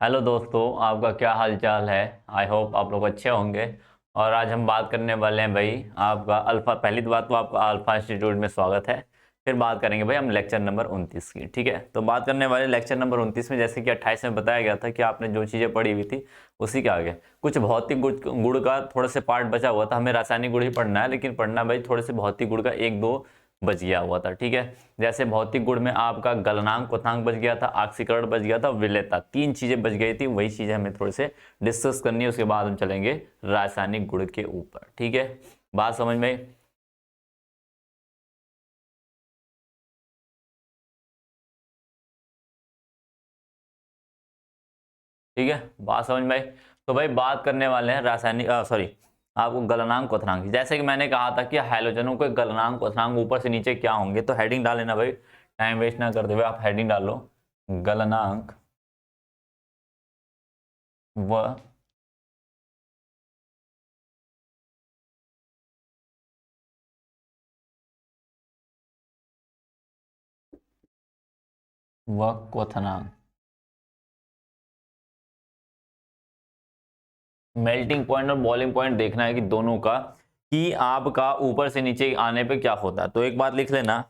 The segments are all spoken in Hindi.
हेलो दोस्तों, आपका क्या हाल चाल है। आई होप आप लोग अच्छे होंगे। और आज हम बात करने वाले हैं भाई आपका अल्फ़ा। पहली तो बात तो आपका अल्फ़ा इंस्टीट्यूट में स्वागत है। फिर बात करेंगे भाई हम लेक्चर नंबर 29 की। ठीक है, तो बात करने वाले लेक्चर नंबर 29 में, जैसे कि 28 में बताया गया था कि आपने जो चीज़ें पढ़ी हुई थी उसी के आगे कुछ भौतिक गुण का थोड़ा से पार्ट बचा हुआ था। हमें रासायनिक गुण ही पढ़ना है, लेकिन पढ़ना भाई थोड़े से भौतिक गुण का एक दो बच गया हुआ था। ठीक है, जैसे भौतिक गुण में आपका गलनांक क्वथनांक बच गया था, ऑक्सीकरण बच गया था, विलेयता, तीन चीजें बच गई थी। वही चीजें हमें थोड़े से डिस्कस करनी है, उसके बाद हम चलेंगे रासायनिक गुण के ऊपर। ठीक है, बात समझ में। ठीक है, बात समझ में आई। तो भाई बात करने वाले हैं रासायनिक सॉरी आपको गलनांक क्वथनांक। जैसे कि मैंने कहा था कि हैलोजनों के गलनांक क्वथनांक ऊपर से नीचे क्या होंगे, तो हेडिंग डाल लेना भाई, टाइम वेस्ट ना करते हुए आप हेडिंग डालो गलनांक व क्वथनांक। मेल्टिंग पॉइंट और बॉइलिंग पॉइंट देखना है कि दोनों का, कि आपका ऊपर से नीचे आने पे क्या होता है। तो एक बात लिख लेना,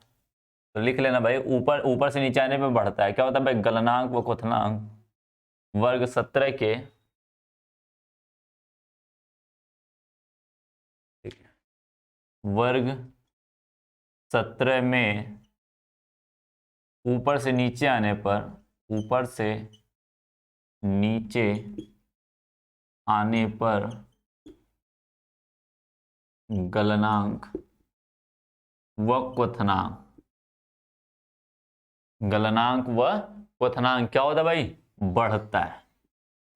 तो लिख लेना भाई, ऊपर ऊपर से नीचे आने पे बढ़ता है क्या होता है भाई, गलनांक व क्वथनांक वर्ग 17 के वर्ग 17 में ऊपर से नीचे आने पर, ऊपर से नीचे आने पर गलनांक व क्वथनांक, गलनांक व क्वथनांक क्या होता है भाई, बढ़ता है।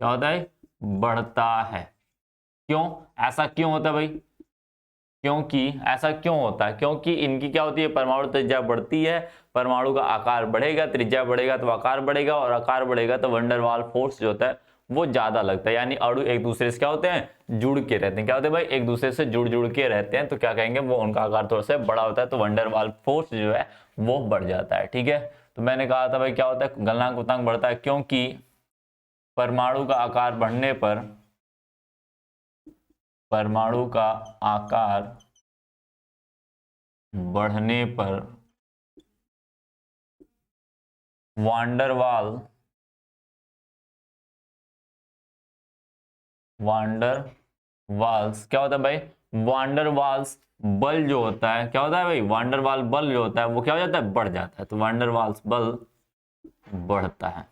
क्या होता है, बढ़ता है। क्यों, ऐसा क्यों होता है भाई, क्योंकि ऐसा क्यों होता है, क्योंकि इनकी क्या होती है, परमाणु त्रिज्या बढ़ती है, परमाणु का आकार बढ़ेगा, त्रिज्या बढ़ेगा तो आकार बढ़ेगा, और आकार बढ़ेगा तो वंडरवाल फोर्स जो होता है वो ज्यादा लगता है। यानी अणु एक दूसरे से क्या होते हैं, जुड़ के रहते हैं। क्या होते हैं भाई, एक दूसरे से जुड़ जुड़ के रहते हैं, तो क्या कहेंगे, वो उनका आकार थोड़ा सा बड़ा होता है, तो वंडरवाल फोर्स जो है वो बढ़ जाता है। ठीक है, तो मैंने कहा था भाई क्या होता है, गलनांक क्वथनांक बढ़ता है क्योंकि परमाणु का आकार बढ़ने पर, परमाणु का आकार बढ़ने पर वांडरवाल वांडर वाल्स क्या होता है भाई, वांडर वाल्स बल जो होता है, क्या होता है भाई, वांडर वाल बल जो होता है वो क्या हो जाता है, बढ़ जाता है। तो वांडर वाल्स बल बढ़ता है,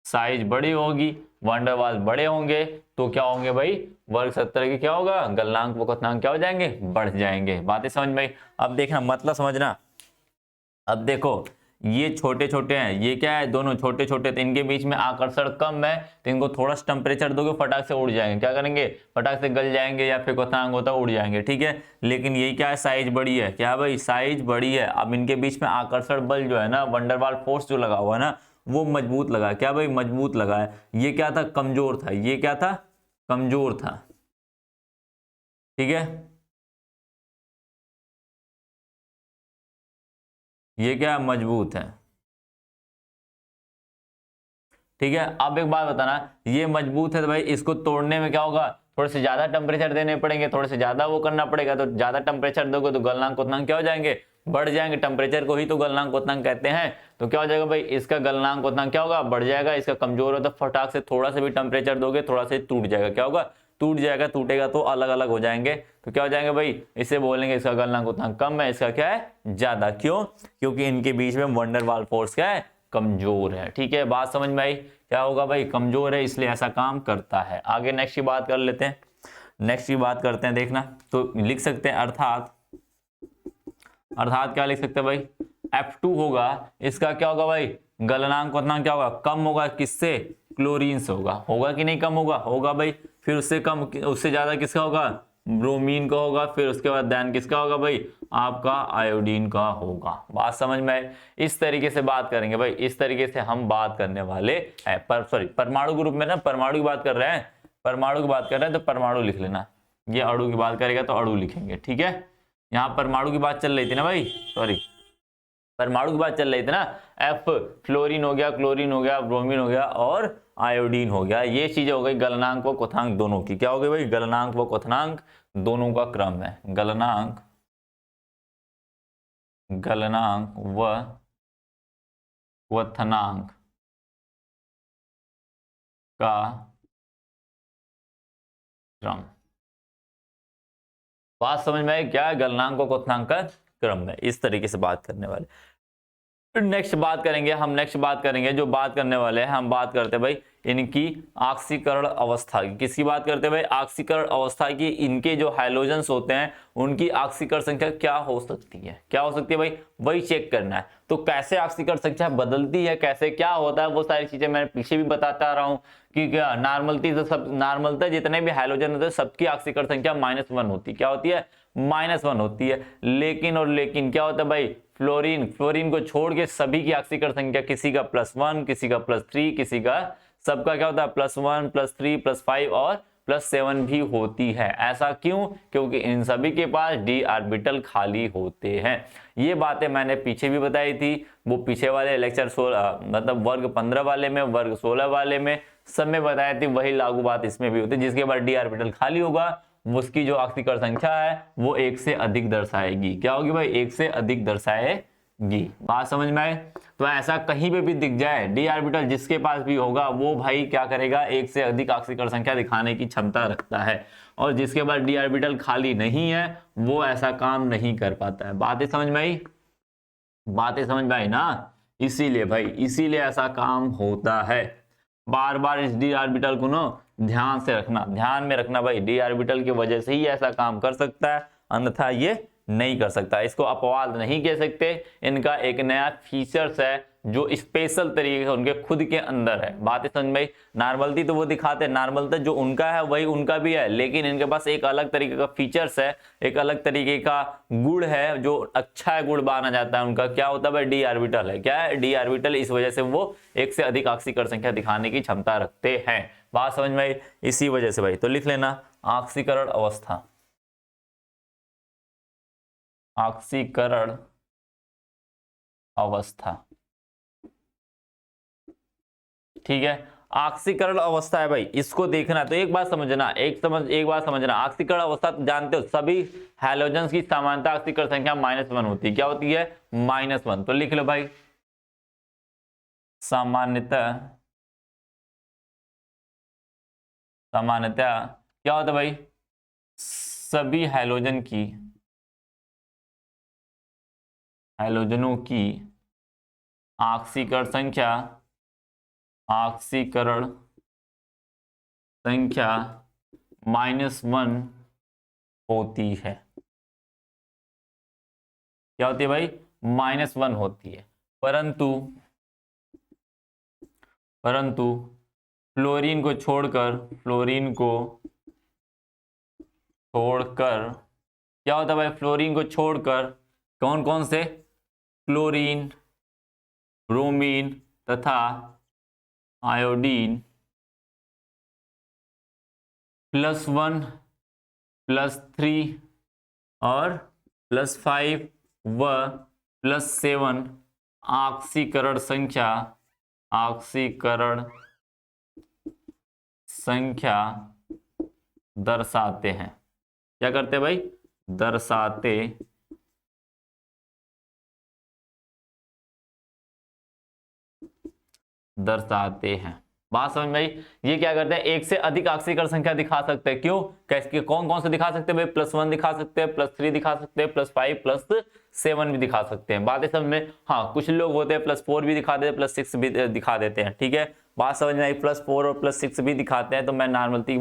साइज बड़ी होगी, वांडर वाल बड़े होंगे, तो क्या होंगे भाई, वर्ग 17 की क्या होगा, गलनांक व क्वथनांक क्या हो जाएंगे, बढ़ जाएंगे। बातें समझ में आई। अब देखना, मतलब समझना। अब देखो, ये छोटे छोटे हैं, ये क्या है, दोनों छोटे छोटे, तो इनके बीच में आकर्षण कम है, तो इनको थोड़ा सा टेम्परेचर दोगे फटाक से उड़ जाएंगे। क्या करेंगे, फटाक से गल जाएंगे, या फिर क्वथनांक होता उड़ जाएंगे। ठीक है, लेकिन यही क्या है, साइज बड़ी है। क्या भाई, साइज बड़ी है। अब इनके बीच में आकर्षण बल जो है ना, वंडरवाल फोर्स जो लगा हुआ है ना, वो मजबूत लगा है। क्या भाई, मजबूत लगा है। ये क्या था, कमजोर था। ये क्या था, कमजोर था। ठीक है, ये क्या मजबूत है। ठीक है, अब एक बात बताना, ये मजबूत है तो भाई इसको तोड़ने में क्या होगा, थोड़े से ज्यादा टेम्परेचर देने पड़ेंगे, थोड़े से ज्यादा वो करना पड़ेगा। तो ज्यादा टेम्परेचर दोगे तो गलनांक क्वथनांक क्या हो जाएंगे, बढ़ जाएंगे। टेम्परेचर को ही तो गलनांक क्वथनांक कहते हैं। तो क्या हो जाएगा भाई, इसका गलनांक क्वथनांक क्या होगा, बढ़ जाएगा। इसका कमजोर होता, फटाक से थोड़ा सा भी टेम्परेचर दोगे, थोड़ा सा टूट जाएगा। क्या होगा, टूट जाएगा। टूटेगा तो अलग अलग हो जाएंगे, तो क्या हो जाएंगे भाई, इसे बोलेंगे इसका गलनांक क्वथनांक कम है, इसका क्या है, ज्यादा। क्यों, क्योंकि इनके बीच में वंडरवाल फोर्स क्या है, कमजोर है। ठीक है, बात समझ में आई। क्या होगा भाई, कमजोर है इसलिए ऐसा काम करता है। आगे नेक्स्ट की बात कर लेते हैं, नेक्स्ट की बात करते हैं। देखना, तो लिख सकते हैं अर्थात, अर्थात क्या लिख सकते हैं भाई, F2 होगा, इसका क्या होगा भाई, गलनांक क्वथनांक क्या होगा, कम होगा। किससे, क्लोरीन से होगा। होगा कि नहीं, कम होगा, होगा भाई। फिर उससे कम, उससे ज्यादा किसका होगा, ब्रोमीन का होगा। फिर उसके बाद दैन किसका होगा भाई, आपका आयोडीन का होगा। बात समझ में आए। इस तरीके से बात करेंगे भाई, इस तरीके से हम बात करने वाले हैं। सॉरी, परमाणु ग्रुप में ना, परमाणु की बात कर रहे हैं, परमाणु की बात कर रहे हैं, तो परमाणु लिख लेना। ये अणु की बात करेगा तो अणु लिखेंगे। ठीक है, यहाँ परमाणु की बात चल रही थी ना भाई, सॉरी, परमाणु की बात चल रही थी ना, एफ फ्लोरीन हो गया, क्लोरीन हो गया, ब्रोमीन हो गया और आयोडीन हो गया। ये चीजें हो गई गलनांक व क्वथनांक दोनों की। क्या हो गई भाई? गलनांक व क्वथनांक दोनों का क्रम है। गलनांक व क्वथनांक का क्रम। बात समझ में आई क्या? गलनांक व क्वथनांक का क्रम है। इस तरीके से बात करने वाले। नेक्स्ट बात करेंगे जो बात करने वाले हैं, हम बात करते हैं भाई इनकी ऑक्सीकरण अवस्था की। किसकी बात करते हैं भाई? ऑक्सीकरण अवस्था की। इनके जो हाइड्रोजन्स होते हैं उनकी ऑक्सीकरण संख्या क्या हो सकती है? क्या हो सकती है भाई? वही चेक करना है। तो कैसे ऑक्सीकरण संख्या बदलती है, कैसे क्या होता है, वो सारी चीजें मैं पीछे भी बताता आ रहा हूँ कि क्या नॉर्मलता जितने भी हाइड्रोजन होते हैं सबकी ऑक्सीकरण संख्या -1 होती है। क्या होती है? -1 होती है। लेकिन क्या होता है भाई? फ्लोरीन को छोड़ के सभी की ऑक्सीकरण संख्या, किसी का +1, किसी का +3, किसी का सबका क्या होता है? +1, +3, +5 और +7 भी होती है। ऐसा क्यों? क्योंकि इन सभी के पास d ऑर्बिटल खाली होते हैं। ये बातें मैंने पीछे भी बताई थी, वो पीछे वाले लेक्चर 16 मतलब वर्ग 15 वाले में, वर्ग 16 वाले में सब में बताई थी। वही लागू बात इसमें भी होती है। जिसके बाद d ऑर्बिटल खाली होगा उसकी जो ऑक्सीकरण संख्या है वो 1 से अधिक दर्शाएगी। क्या होगी भाई? 1 से अधिक दर्शाएगी। बात समझ में आए? तो ऐसा कहीं पे भी दिख जाए डी ऑर्बिटल जिसके पास भी होगा वो भाई क्या करेगा? 1 से अधिक ऑक्सीकरण संख्या दिखाने की क्षमता रखता है। और जिसके पास डी ऑर्बिटल खाली नहीं है वो ऐसा काम नहीं कर पाता है। बातें समझ में आई? बातें समझ में आई ना? इसीलिए भाई, इसीलिए ऐसा काम होता है। बार बार इस डी ऑर्बिटल को ना ध्यान से रखना, ध्यान में रखना भाई। डी ऑर्बिटल की वजह से ही ऐसा काम कर सकता है, अन्यथा ये नहीं कर सकता। इसको अपवाद नहीं कह सकते। इनका एक नया फीचर्स है जो स्पेशल तरीके से उनके खुद के अंदर है। बातें समझ में? नॉर्मलिटी तो वो दिखाते हैं, नॉर्मलता जो उनका है वही उनका भी है, लेकिन इनके पास एक अलग तरीके का फीचर्स है, एक अलग तरीके का गुण है जो अच्छा गुण माना जाता है उनका। क्या होता है भाई? डी ऑर्बिटल है। क्या है? D orbital. इस वजह से वो 1 से अधिक ऑक्सीकरण संख्या दिखाने की क्षमता रखते हैं। बात समझ में आई? इसी वजह से भाई। तो लिख लेना ऑक्सीकरण अवस्था, ऑक्सीकरण अवस्था। ठीक है, ऑक्सीकरण अवस्था है भाई, इसको देखना। तो एक बात समझना, एक बात समझना, ऑक्सीकरण अवस्था तो जानते हो सभी हैलोजन्स की सामान्यता ऑक्सीकरण संख्या -1 होती है। क्या होती है? -1। तो लिख लो भाई सामान्यता क्या होता है भाई? सभी हैलोजनों की ऑक्सीकरण संख्या -1 होती है। क्या होती है भाई? -1 होती है। परंतु फ्लोरीन को छोड़कर क्या होता है भाई? फ्लोरीन को छोड़कर कौन कौन से? क्लोरीन, ब्रोमीन तथा आयोडीन +1, +3 और +5 व +7 ऑक्सीकरण संख्या दर्शाते हैं। क्या करते हैं भाई? दर्शाते हैं। बात समझ में आई? ये क्या करते हैं? 1 से अधिक ऑक्सीकरण संख्या दिखा सकते हैं। क्यों? कैसे? कौन कौन से दिखा सकते हैं भाई? +1 दिखा सकते हैं, +3 दिखा सकते हैं, +5, +7 भी दिखा सकते हैं। बातें समझ में? हाँ, कुछ लोग होते हैं +4 भी दिखा देते हैं, +6 भी दिखा देते हैं। ठीक है, बात समझ में आई? +4 और +6 भी दिखाते हैं। तो मैं नॉर्मलता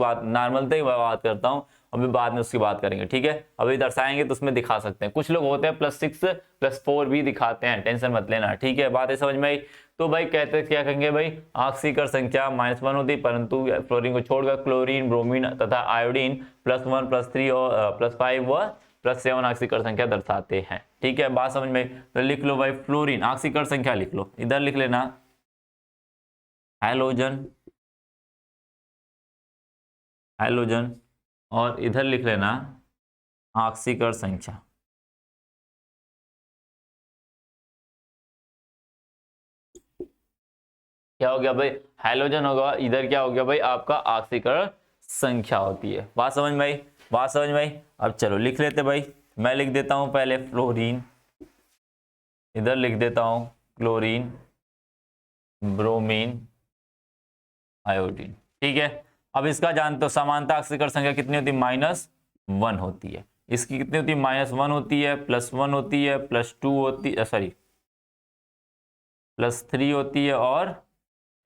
की बात करता हूँ, अभी बाद में उसकी बात करेंगे। ठीक है, अभी दर्शाएंगे तो उसमें दिखा सकते हैं। कुछ लोग होते हैं +6, +4 भी दिखाते हैं, टेंशन मत लेना। ठीक है, बातें समझ में आई? तो भाई कहते क्या कहेंगे भाई? ऑक्सीकरण संख्या -1 होती, परंतु फ्लोरीन को छोड़कर क्लोरीन, ब्रोमीन तथा आयोडीन +1, +3 और +5 व +7 ऑक्सीकरण संख्या दर्शाते हैं। ठीक है, बात समझ में? तो लिख लो भाई फ्लोरीन ऑक्सीकरण संख्या लिख लो, इधर लिख लेना हैलोजन और इधर लिख लेना ऑक्सीकरण संख्या। क्या हो गया भाई, हैलोजन होगा, इधर क्या हो गया भाई आपका ऑक्सीकरण संख्या होती है। बात समझ में आई, बात समझ में आई। अब चलो लिख लेते भाई, मैं लिख देता हूं पहले फ्लोरीन, इधर लिख देता हूं क्लोरीन, ब्रोमीन, आयोडीन। ठीक है, अब इसका जानते हो समानता ऑक्सीकरण संख्या कितनी होती है, -1 होती है। इसकी कितनी होती है, -1 होती है, +1 होती है, +2 होती है, सॉरी +3 होती है और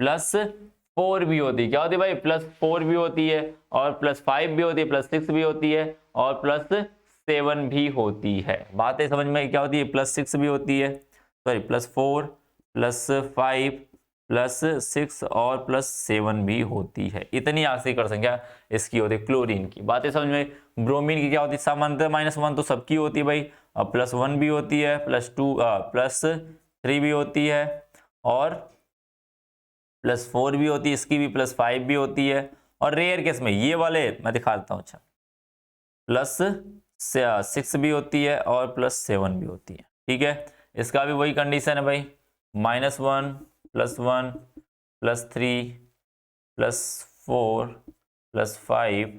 +4 भी होती है। क्या होती है भाई, +4 भी होती है और +5 भी होती है, +6 भी होती है और +7 भी होती है। बातें समझ में क्या होती है, +6 भी होती है, सॉरी +4 +5 +6 और +7 भी होती है। इतनी ऑक्सीकरण संख्या इसकी होती है क्लोरीन की। बातें समझ में। ब्रोमीन की क्या होती है, समानता -1 तो सबकी होती है भाई, अब +1 भी होती है, +2 +3 भी होती है और +4 भी होती है, इसकी भी +5 भी होती है। और रेयर केस में ये वाले मैं दिखा देता हूँ, अच्छा +6 भी होती है और +7 भी होती है। ठीक है, इसका भी वही कंडीशन है भाई, -1 +1 +3 +4 +5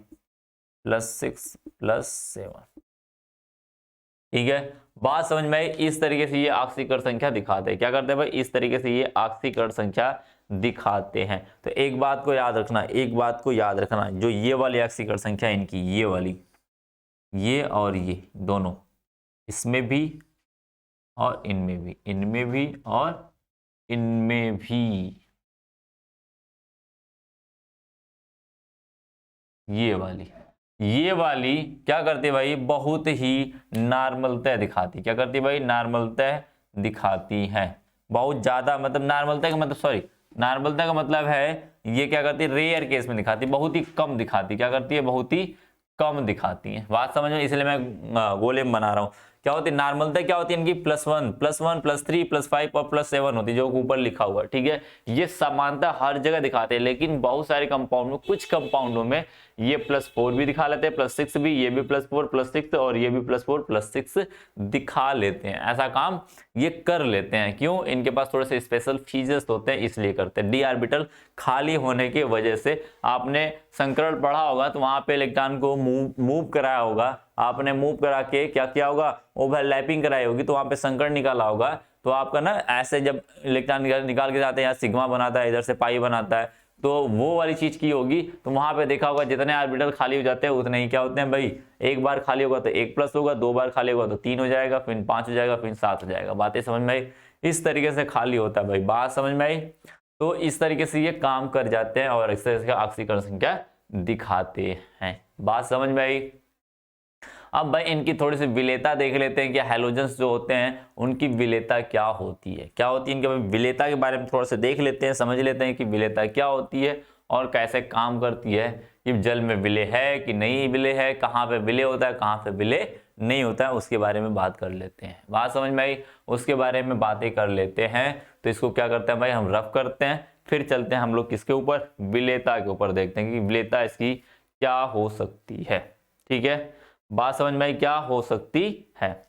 +6 +7। ठीक है, बात समझ में आई। इस तरीके से ये ऑक्सीकरण संख्या दिखाते हैं। क्या करते हैं भाई, इस तरीके से ये ऑक्सीकरण संख्या दिखाते हैं। तो एक बात को याद रखना, एक बात को याद रखना, जो ये वाली ऑक्सीकरण संख्या इनकी, ये वाली, ये और ये दोनों, इसमें भी और इनमें भी, इनमें भी और इनमें भी, ये वाली क्या करती है भाई, बहुत ही नॉर्मलता दिखाती। क्या करती है भाई, नॉर्मलता दिखाती है। बहुत ज्यादा मतलब नॉर्मलता का मतलब, सॉरी नॉर्मलता का मतलब है ये क्या करती है, रेयर केस में दिखाती, बहुत ही कम दिखाती। क्या करती है, बहुत ही कम दिखाती है। बात समझ में, इसलिए मैं गोले में बना रहा हूं। क्या होती है नॉर्मलता, क्या होती है इनकी, +1 +1 +3 +5 और +7 होती है, जो ऊपर लिखा हुआ है। ठीक है, ये समानता हर जगह दिखाते हैं, लेकिन बहुत सारे कंपाउंड में, कुछ कंपाउंडों में ये +4 भी दिखा लेते हैं, +6 भी, ये भी +4 +6 और ये भी +4 +6 दिखा लेते हैं। ऐसा काम ये कर लेते हैं, क्यों, इनके पास थोड़े से स्पेशल फीचर्स होते हैं, इसलिए करते हैं। डी ऑर्बिटल खाली होने की वजह से, आपने संकरण पढ़ा होगा तो वहां पे इलेक्ट्रॉन को मूव कराया होगा, आपने मूव करा के क्या किया होगा, ओवरलैपिंग कराई होगी, तो वहां पे संकरण निकाला होगा। तो आपका ना ऐसे जब इलेक्ट्रॉन निकाल के जाते हैं, यहाँ सिग्मा बनाता है, इधर से पाई बनाता है, तो वो वाली चीज की होगी। तो वहां पे देखा होगा जितने ऑर्बिटल खाली हो जाते हैं उतने ही क्या होते हैं भाई, एक बार खाली होगा तो 1+ होगा, 2 बार खाली होगा तो 3 हो जाएगा, फिर 5 हो जाएगा, फिर 7 हो जाएगा। बातें समझ में आई, इस तरीके से खाली होता है भाई। बात समझ में आई। तो इस तरीके से ये काम कर जाते हैं और इस तरह से ऑक्सीकरण संख्या दिखाते हैं। बात समझ में आई। अब भाई इनकी थोड़ी सी विलेयता देख लेते हैं कि हैलोजेंस जो होते हैं उनकी विलेयता क्या होती है, क्या होती है इनके विलेयता के बारे में थोड़ा सा देख लेते हैं, समझ लेते हैं कि विलेयता क्या होती है और कैसे काम करती है। कि जल में विलेय है कि नहीं विलेय है, कहाँ पे विलेय होता है, कहाँ पे विलेय नहीं होता है, उसके बारे में बात कर लेते हैं। बात समझ में आई, उसके बारे में बातें कर लेते हैं। तो इसको क्या करते हैं भाई, हम रफ करते हैं, फिर चलते हैं हम लोग किसके ऊपर, विलेयता के ऊपर, देखते हैं कि विलेयता इसकी क्या हो सकती है। ठीक है, बात समझ में आई, क्या हो सकती है।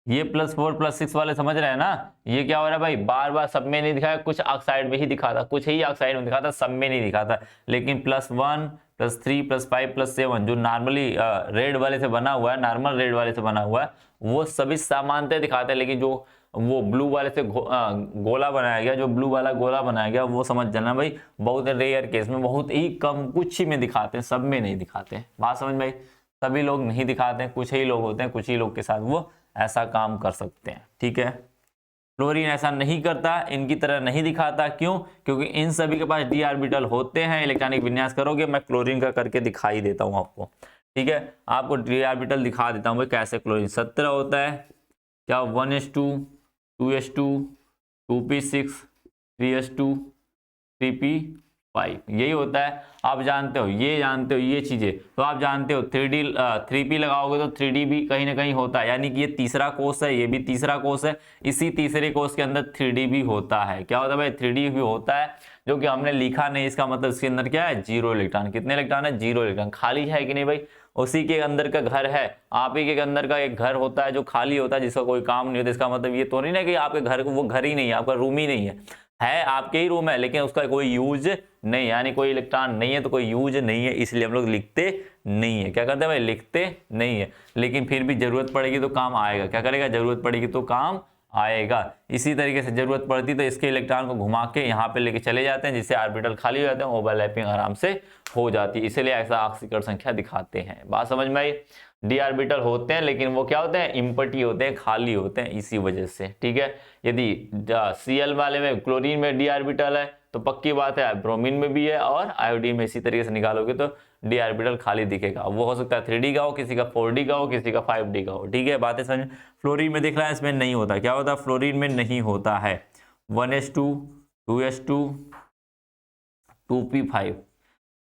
ये +4 +6 वाले समझ रहे हैं ना, ये क्या हो रहा है भाई, बार बार सब में नहीं दिखाया, कुछ ऑक्साइड में ही दिखाता, कुछ ही ऑक्साइड में दिखाता, सब में नहीं दिखाता। लेकिन +1 +3 +5 +7 जो नॉर्मली रेड वाले से बना हुआ है, नॉर्मल रेड वाले से बना हुआ है, वो सभी समानता दिखाते हैं। लेकिन जो वो ब्लू वाले से गोला बनाया गया, जो ब्लू वाला गोला बनाया गया, वो समझ जाना भाई बहुत रेयर केस में, बहुत ही कम, कुछ ही में दिखाते हैं, सब में नहीं दिखाते। बात समझ में आई, सभी लोग नहीं दिखाते हैं, कुछ ही लोग होते हैं, कुछ ही लोग के साथ वो ऐसा काम कर सकते हैं। ठीक है, फ्लोरीन ऐसा नहीं करता, इनकी तरह नहीं दिखाता। क्यों, क्योंकि इन सभी के पास d ऑर्बिटल होते हैं। इलेक्ट्रॉनिक विन्यास करोगे, मैं क्लोरीन का करके दिखाई देता हूं आपको। ठीक है, आपको d ऑर्बिटल दिखा देता हूं भाई कैसे। क्लोरीन 17 होता है, क्या 1s2 2s2 2p6 3s2 3p5 यही होता है। आप जानते हो, ये जानते हो ये चीजें, तो आप जानते हो 3p लगाओगे तो 3d भी कहीं ना कहीं होता है, यानी कि ये तीसरा कोष है, ये भी तीसरा कोष है, इसी तीसरे कोष के अंदर 3d भी होता है। क्या होता है भाई, 3d भी होता है, जो कि हमने लिखा नहीं, इसका मतलब इसके अंदर क्या है, 0 इलेक्ट्रॉन। कितने इलेक्ट्रॉन है, 0 इलेक्ट्रॉन। खाली है कि नहीं भाई, उसी के अंदर का घर है। आप ही के अंदर का एक घर होता है जो खाली होता है, जिसका कोई काम नहीं होता। इसका मतलब ये तो नहीं ना कि आपके घर वो घर ही नहीं है, आपका रूम ही नहीं है आपके ही रूम है, लेकिन उसका कोई यूज नहीं, यानी कोई इलेक्ट्रॉन नहीं है तो कोई यूज नहीं है, इसलिए हम लोग लिखते नहीं है। क्या करते हैं भाई, लिखते नहीं है। लेकिन फिर भी जरूरत पड़ेगी तो काम आएगा। क्या करेगा, जरूरत पड़ेगी तो काम आएगा। इसी तरीके से जरूरत पड़ती तो इसके इलेक्ट्रॉन को घुमा के यहाँ पे लेके चले जाते हैं, जिससे ऑर्बिटल खाली हो जाते हैं, ओवरलैपिंग आराम से हो जाती है। इसीलिए ऐसा ऑक्सीकरण संख्या दिखाते हैं। बात समझ में आई। डी ऑर्बिटल होते हैं, लेकिन वो क्या होते हैं, इम्पटी होते हैं, खाली होते हैं, इसी वजह से। ठीक है, यदि Cl वाले में, क्लोरीन में डी ऑर्बिटल है तो पक्की बात है ब्रोमीन में भी है, और आयोडीन में इसी तरीके से निकालोगे तो डी ऑर्बिटल खाली दिखेगा। वो हो सकता है 3D का हो, किसी का 4D का हो, किसी का 5D का हो। ठीक है, बातें समझ। फ्लोरीन में दिख रहा है, इसमें नहीं होता। क्या होता है, फ्लोरीन में नहीं होता है। 1s2 2s2 2p5।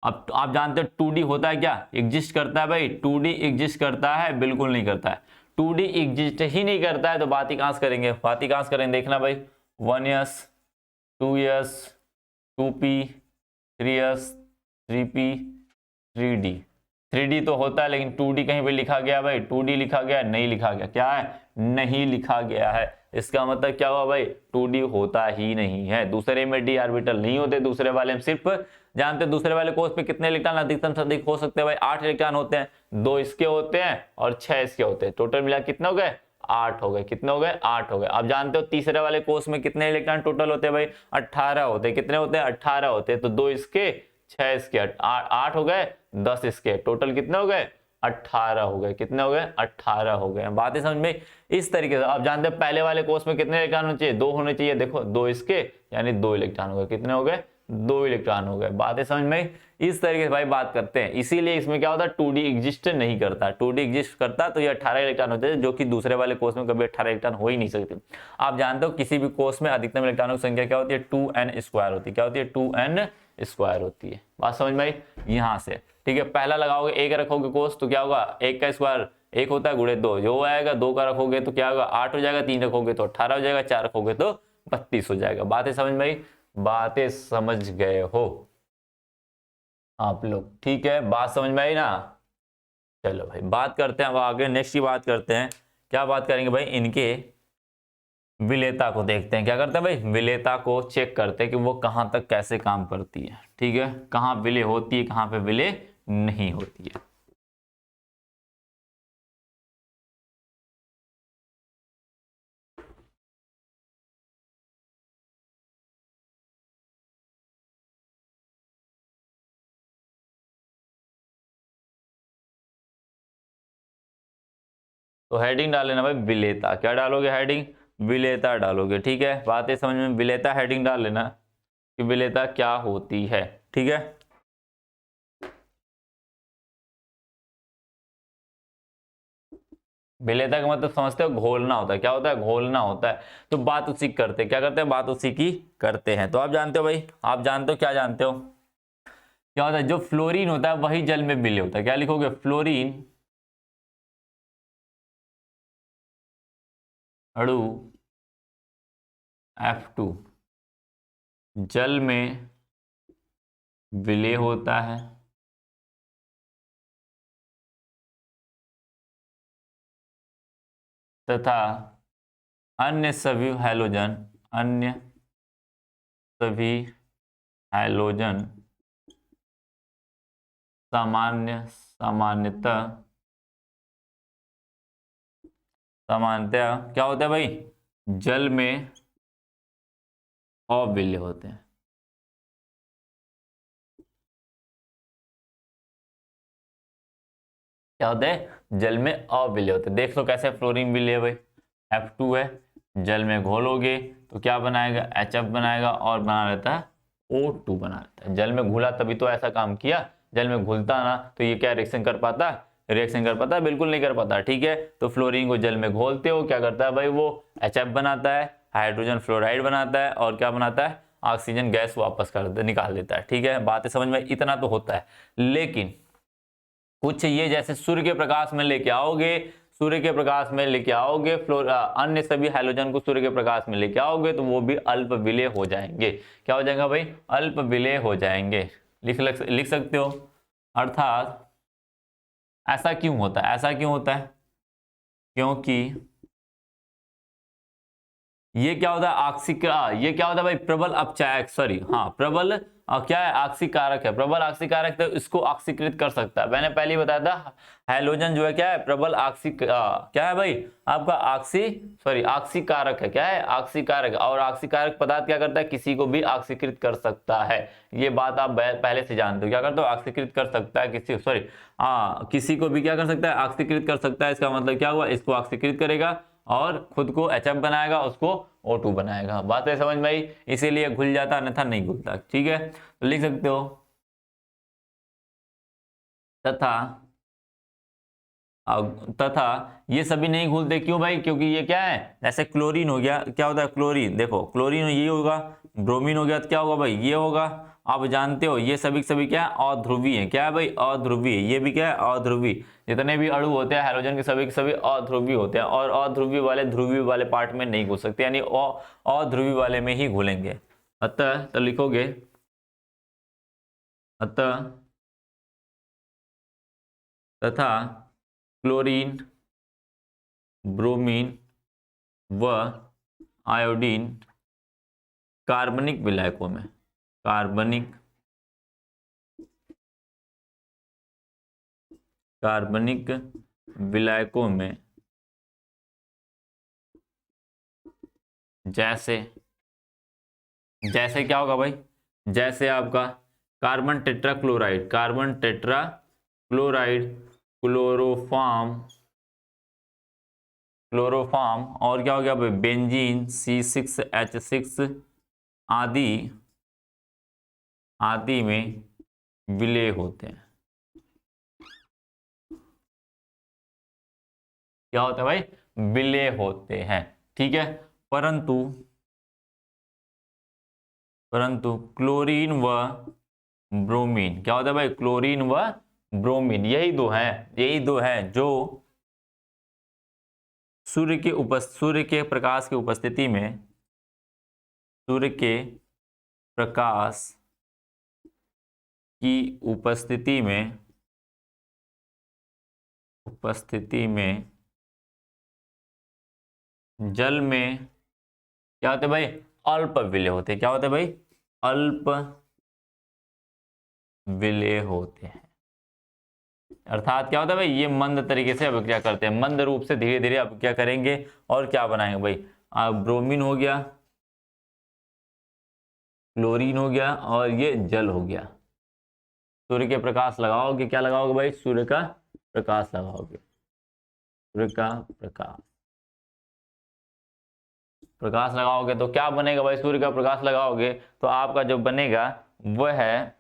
अब आप जानते हो 2D होता है, क्या एग्जिस्ट करता है भाई, 2D एग्जिस्ट करता है, बिल्कुल नहीं करता है। 2D एग्जिस्ट ही नहीं करता है तो बात ही कहां से करेंगे, बात ही कहां से करेंगे, देखना भाई। 1s 2s 2p 3s 3p 3D। 3D तो होता है, लेकिन 2D कहीं पे लिखा गया भाई, 2D लिखा गया, नहीं लिखा गया। क्या है, नहीं लिखा गया है। इसका मतलब क्या हुआ भाई, 2D होता ही नहीं है। दूसरे में डी ऑर्बिटल नहीं होते, दूसरे वाले में सिर्फ जानते, दूसरे वाले कोर्स पे कितने इलेक्ट्रॉन अधिकतम से अधिक हो सकते हैं भाई, 8 इलेक्ट्रॉन होते हैं। 2 इसके होते हैं और 6 इसके होते हैं। टोटल मिला कितने हो गए, 8 हो गए। कितने हो गए, 8 हो गए। आप जानते हो तीसरे वाले कोर्स में कितने इलेक्ट्रॉन टोटल होते हैं भाई, 18 होते हैं। कितने होते हैं, 18 होते हैं। तो 2 इसके 6 इसके 8 हो गए, 10 इसके, टोटल कितने हो गए, 18 हो गए। कितने हो गए, 18 हो गए। बातें समझ में। इस तरीके से आप जानते हैं पहले वाले कोर्स में कितने इलेक्ट्रॉन होने चाहिए, 2 होने चाहिए। देखो 2 इसके, यानी 2 इलेक्ट्रॉन हो गए। कितने हो गए, 2 इलेक्ट्रॉन हो गए। बातें समझ में। इस तरीके से भाई बात करते हैं। इसीलिए इसमें क्या होता है, 2D एग्जिस्ट नहीं करता। 2D एग्जिस्ट करता तो ये 18 इलेक्ट्रॉन होते हैं, जो कि दूसरे वाले कोर्स में कभी 18 इलेक्ट्रॉन हो ही नहीं सकते। आप जानते हो किसी भी कोर्स में अधिकतम इलेक्ट्रॉनों की संख्या क्या होती है, 2n² होती है। क्या होती है, 2n² होती है। बात समझ में आई। यहां से ठीक है, पहला लगाओगे 1 रखोगे कोर्स तो क्या होगा, 1 का स्क्वायर 1 होता है, गुणे 2 जो आएगा। 2 का रखोगे तो क्या होगा, 8 हो जाएगा। 3 रखोगे तो 18 हो जाएगा। 4 रखोगे तो 32 हो जाएगा। बातें समझ में आई, बातें समझ गए हो आप लोग। ठीक है, बात समझ में आई ना। चलो भाई बात करते हैं अब आगे, नेक्स्ट की बात करते हैं। क्या बात करेंगे भाई, इनके विलेयता को देखते हैं। क्या करते हैं भाई, विलेयता को चेक करते हैं कि वो कहां तक कैसे काम करती है। ठीक है, कहां विलेय होती है, कहां पे विलेय नहीं होती है। तो हेडिंग डाल लेना भाई विलेयता। क्या डालोगे, हेडिंग विलेयता डालोगे। ठीक है, बातें समझ में। विलेयता हेडिंग डाल लेना कि विलेयता क्या होती है। ठीक है, विलेयता का मतलब समझते हो, घोलना होता है। क्या होता है, घोलना होता है। तो बात उसी की करते हैं। क्या करते हैं, बात उसी की करते हैं। तो आप जानते हो भाई, आप जानते हो, क्या जानते हो, क्या होता है, जो फ्लोरीन होता है वही जल में विलय होता है। क्या लिखोगे, फ्लोरीन अणु F2 जल में विलय होता है तथा अन्य सभी हैलोजन, अन्य सभी हैलोजन सामान्यतः क्या होता है भाई, जल में अविलय होते हैं। क्या होता है, जल में अविलय होते हैं। देख लो कैसे फ्लोरीन विलय है भाई, F2 है, जल में घोलोगे तो क्या बनाएगा, HF बनाएगा और बना लेता है O2 बना लेता है। जल में घुला तभी तो ऐसा काम किया। जल में घुलता ना तो ये क्या रिएक्शन कर पाता, रिएक्शन कर पाता, बिल्कुल नहीं कर पाता। ठीक है, तो फ्लोरीन को जल में घोलते हो क्या करता है भाई, वो HF बनाता है, हाइड्रोजन फ्लोराइड बनाता है, और क्या बनाता है, ऑक्सीजन गैस वापस कर निकाल देता है। ठीक है, बातें समझ में। इतना तो होता है, लेकिन कुछ ये जैसे सूर्य के प्रकाश में लेके आओगे, सूर्य के प्रकाश में लेके आओगे अन्य सभी हैलोजन को सूर्य के प्रकाश में लेके आओगे तो वो भी अल्प विलय हो जाएंगे। क्या हो जाएगा भाई, अल्प विलय हो जाएंगे। लिख सकते हो। अर्थात ऐसा क्यों होता है? ऐसा क्यों होता है? क्योंकि ये क्या होता है, आक्सीक, ये क्या होता है भाई, प्रबल अपचायक, सॉरी हाँ प्रबल क्या है, आक्सीकारक है, प्रबल आक्सीकारक, तो इसको ऑक्सीकृत कर सकता है। मैंने पहले ही बताया था हैलोजन जो है क्या है, प्रबल क्या है भाई आपका आक्सीकारक है, क्या है, आक्सीकारक। और आक्सीकारक पदार्थ क्या करता है, किसी को भी ऑक्सीकृत कर सकता है। ये बात आप पहले से जानते हो, क्या करते हो, ऑक्सीकृत कर सकता है किसी, किसी को भी क्या कर सकता है, ऑक्सीकृत कर सकता है। इसका मतलब क्या हुआ, इसको ऑक्सीकृत करेगा और खुद को HF बनाएगा, उसको O2 बनाएगा। बात है समझ में आई? इसीलिए घुल जाता, अन्यथा नहीं घुलता। ठीक है, तो लिख सकते हो तथा तथा ये सभी नहीं घुलते, क्यों भाई, क्योंकि ये क्या है, जैसे क्लोरीन हो गया, क्या होता है क्लोरीन, देखो क्लोरीन ये होगा, ब्रोमीन हो गया, तो क्या होगा भाई, ये होगा। आप जानते हो ये सभी के सभी क्या है, अध्रुवीय है, क्या है भाई, अध्रुवीय। ये भी क्या है, अध्रुवीय। जितने भी अणु होते हैं हैलोजन के सभी अध्रुवीय होते हैं, और अध्रुवीय वाले ध्रुवीय वाले पार्ट में नहीं घुल सकते, यानी अध्रुवीय वाले में ही घुलेंगे। अतः तो लिखोगे, अतः तथा क्लोरीन, ब्रोमीन व आयोडीन कार्बनिक विलायकों में, कार्बनिक विलायकों में जैसे जैसे क्या होगा भाई, जैसे आपका कार्बन टेट्राक्लोराइड, क्लोरोफॉर्म, और क्या हो गया भाई, बेंजीन C6H6 आदि में विलय होते हैं। क्या होता है भाई, विलय होते हैं। ठीक है, परंतु क्लोरीन व ब्रोमीन, क्या होता है भाई, क्लोरीन व ब्रोमीन, यही दो हैं जो सूर्य के प्रकाश की उपस्थिति में, सूर्य के प्रकाश की उपस्थिति में जल में क्या होते हैं भाई, अल्प विलय होते हैं। क्या होते हैं भाई, अल्प विलय होते हैं। अर्थात क्या होता है भाई, ये मंद तरीके से अभिक्रिया करते हैं, मंद रूप से धीरे धीरे अभिक्रिया करेंगे। और क्या बनाएंगे भाई, ब्रोमीन हो गया, क्लोरीन हो गया, और ये जल हो गया। सूर्य के प्रकाश लगाओगे, क्या लगाओगे भाई, सूर्य का प्रकाश लगाओगे, सूर्य का प्रकाश लगाओगे तो क्या बनेगा भाई, सूर्य का प्रकाश लगाओगे तो आपका जो बनेगा वो है,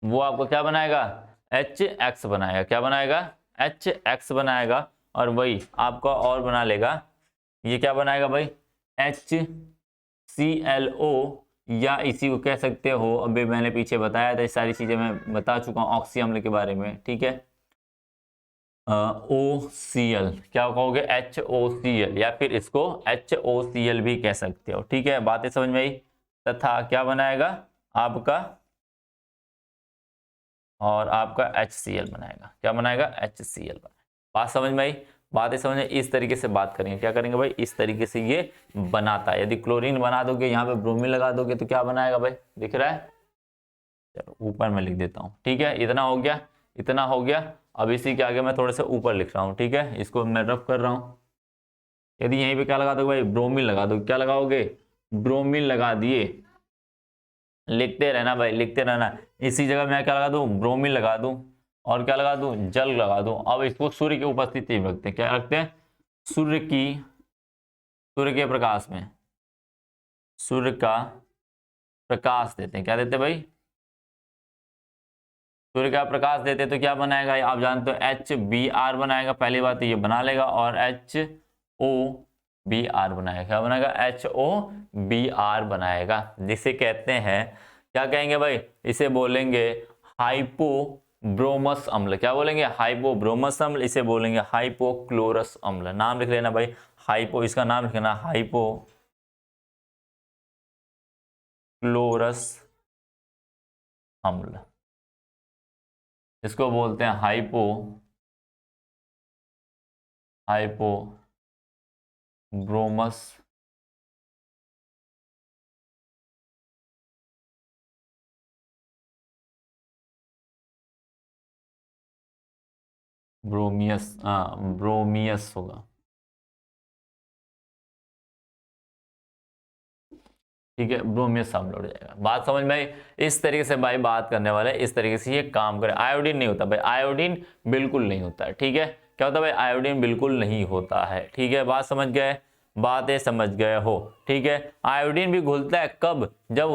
वो आपको क्या बनाएगा, HX बनाएगा। क्या बनाएगा, HX बनाएगा। और वही आपका और बना लेगा, ये क्या बनाएगा भाई, HClO, या इसी को कह सकते हो, अभी मैंने पीछे बताया था, ये सारी चीजें मैं बता चुका हूँ ऑक्सी अम्ल के बारे में। ठीक है, OCl, क्या कहोगे, HOCl, या फिर इसको HOCl भी कह सकते हो। ठीक है, बातें समझ में आई। तथा क्या बनाएगा आपका, और आपका HCl बनाएगा। क्या बनाएगा, HCl बनाएगा। बात समझ में आई, बातें समझ में, इस तरीके से बात करेंगे, क्या करेंगे भाई, इस तरीके से ये बनाता है। यदि क्लोरीन बना दोगे, यहाँ पे ब्रोमीन लगा दोगे, तो क्या बनाएगा भाई, दिख रहा है, चलो ऊपर में लिख देता हूँ। ठीक है, इतना हो गया, इतना हो गया। अब इसी के आगे मैं थोड़े से ऊपर लिख रहा हूँ। ठीक है, इसको मैं रफ कर रहा हूँ। यदि यहीं पे क्या लगा दोगे भाई, ब्रोमीन लगा दो, क्या लगाओगे, ब्रोमीन लगा दिए, लिखते रहना भाई, लिखते रहना। इसी जगह मैं क्या लगा दूं, ब्रोमीन लगा दूं, और क्या लगा दूं, जल लगा दूं। अब इसको सूर्य की उपस्थिति में रखते हैं, क्या रखते हैं, सूर्य के प्रकाश में, सूर्य का प्रकाश देते हैं। क्या देते हैं भाई, सूर्य का प्रकाश देते तो क्या बनाएगा, आप जानते हो HBr बनाएगा। पहली बात तो ये बना लेगा, और HOBr बनाएगा। क्या बनाएगा, HOBr बनाएगा, जिसे कहते हैं, क्या कहेंगे भाई, इसे बोलेंगे हाइपोब्रोमस अम्ल। क्या बोलेंगे, हाइपोब्रोमस अम्ल, इसे बोलेंगे हाइपोक्लोरस अम्ल। नाम लिख लेना भाई, हाइपो, इसका नाम लिखना हाइपोक्लोरस अम्ल। इसको बोलते हैं हाइपोब्रोमस ब्रोमियस, हाँ ब्रोमियस होगा। ठीक है, ब्रोमियस अम्ल हो जाएगा। बात समझ में आई? इस तरीके से भाई बात करने वाले, इस तरीके से ये काम करे। आयोडीन नहीं होता भाई, आयोडीन बिल्कुल नहीं होता है। ठीक है, क्या होता है भाई? आयोडीन बिल्कुल नहीं होता है। ठीक है, बात समझ गए? बातें समझ गए हो? ठीक है, आयोडीन भी घुलता है कब? जब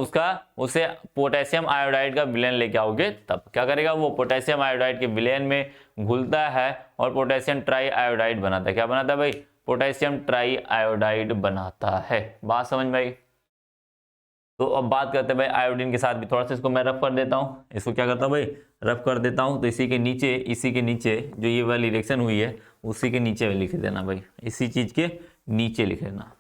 उसे पोटेशियम आयोडाइड का विलयन लेके आओगे तब क्या करेगा वो? पोटेशियम आयोडाइड के विलयन में घुलता है और पोटेशियम ट्राई आयोडाइड बनाता है। क्या बनाता है भाई? पोटेशियम ट्राई आयोडाइड बनाता है। बात समझ में आई? तो अब बात करते हैं भाई आयोडीन के साथ भी, थोड़ा सा इसको मैं रफ कर देता हूँ। इसको क्या करता हूँ भाई? रफ कर देता हूँ। तो इसी के नीचे जो ये वाली रिएक्शन हुई है उसी के नीचे लिख देना भाई, इसी चीज के नीचे लिख देना।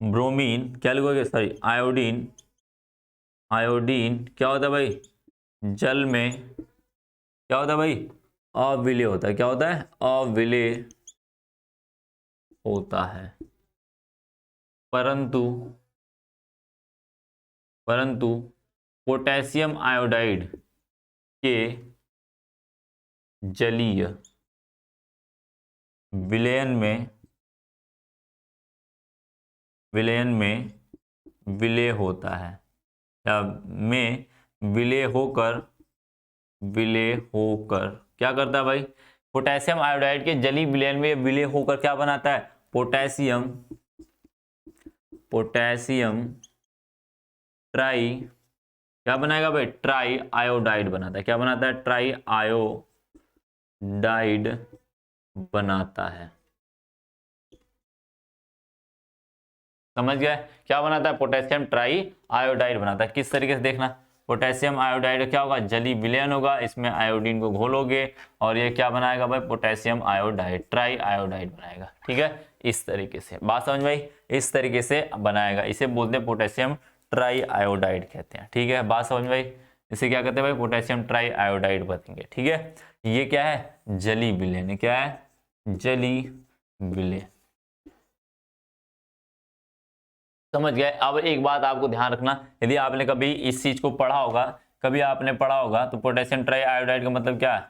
ब्रोमीन क्या लिखोगे? Sorry, iodine. आयोडीन क्या होता है भाई? जल में क्या होता है भाई? अविलेय होता है। क्या होता है? अविलेय होता है। परंतु परंतु पोटेशियम आयोडाइड के जलीय विलयन में विलय होता है, या में विलय होकर क्या करता है भाई? पोटेशियम आयोडाइड के जलीय विलयन में विलय होकर क्या बनाता है? पोटेशियम ट्राई क्या बनाएगा भाई? ट्राई आयोडाइड बनाता है। क्या बनाता है? ट्राई आयोडाइड बनाता है। समझ गए? क्या बनाता है? पोटेशियम ट्राई आयोडाइड बनाता है। किस तरीके से देखना, पोटेशियम आयोडाइड क्या होगा? जलीय विलयन होगा, इसमें आयोडीन को घोलोगे और ये क्या बनाएगा भाई? पोटेशियम आयोडाइड, ट्राई आयोडाइड बनाएगा। ठीक है, इस तरीके से बात समझ में आई? इस तरीके से बनाएगा, इसे बोलते हैं पोटेशियम ट्राई आयोडाइड कहते हैं। ठीक है, बात समझ में आई? इसे क्या कहते हैं भाई? पोटेशियम ट्राई आयोडाइड बनेंगे। ठीक है, ये क्या है? जलीय विलयन। क्या है? जलीय विलयन। समझ गए? अब एक बात आपको ध्यान रखना, यदि आपने कभी इस चीज को पढ़ा होगा, तो पोटेशियम ट्राई आयोडाइड का मतलब क्या है?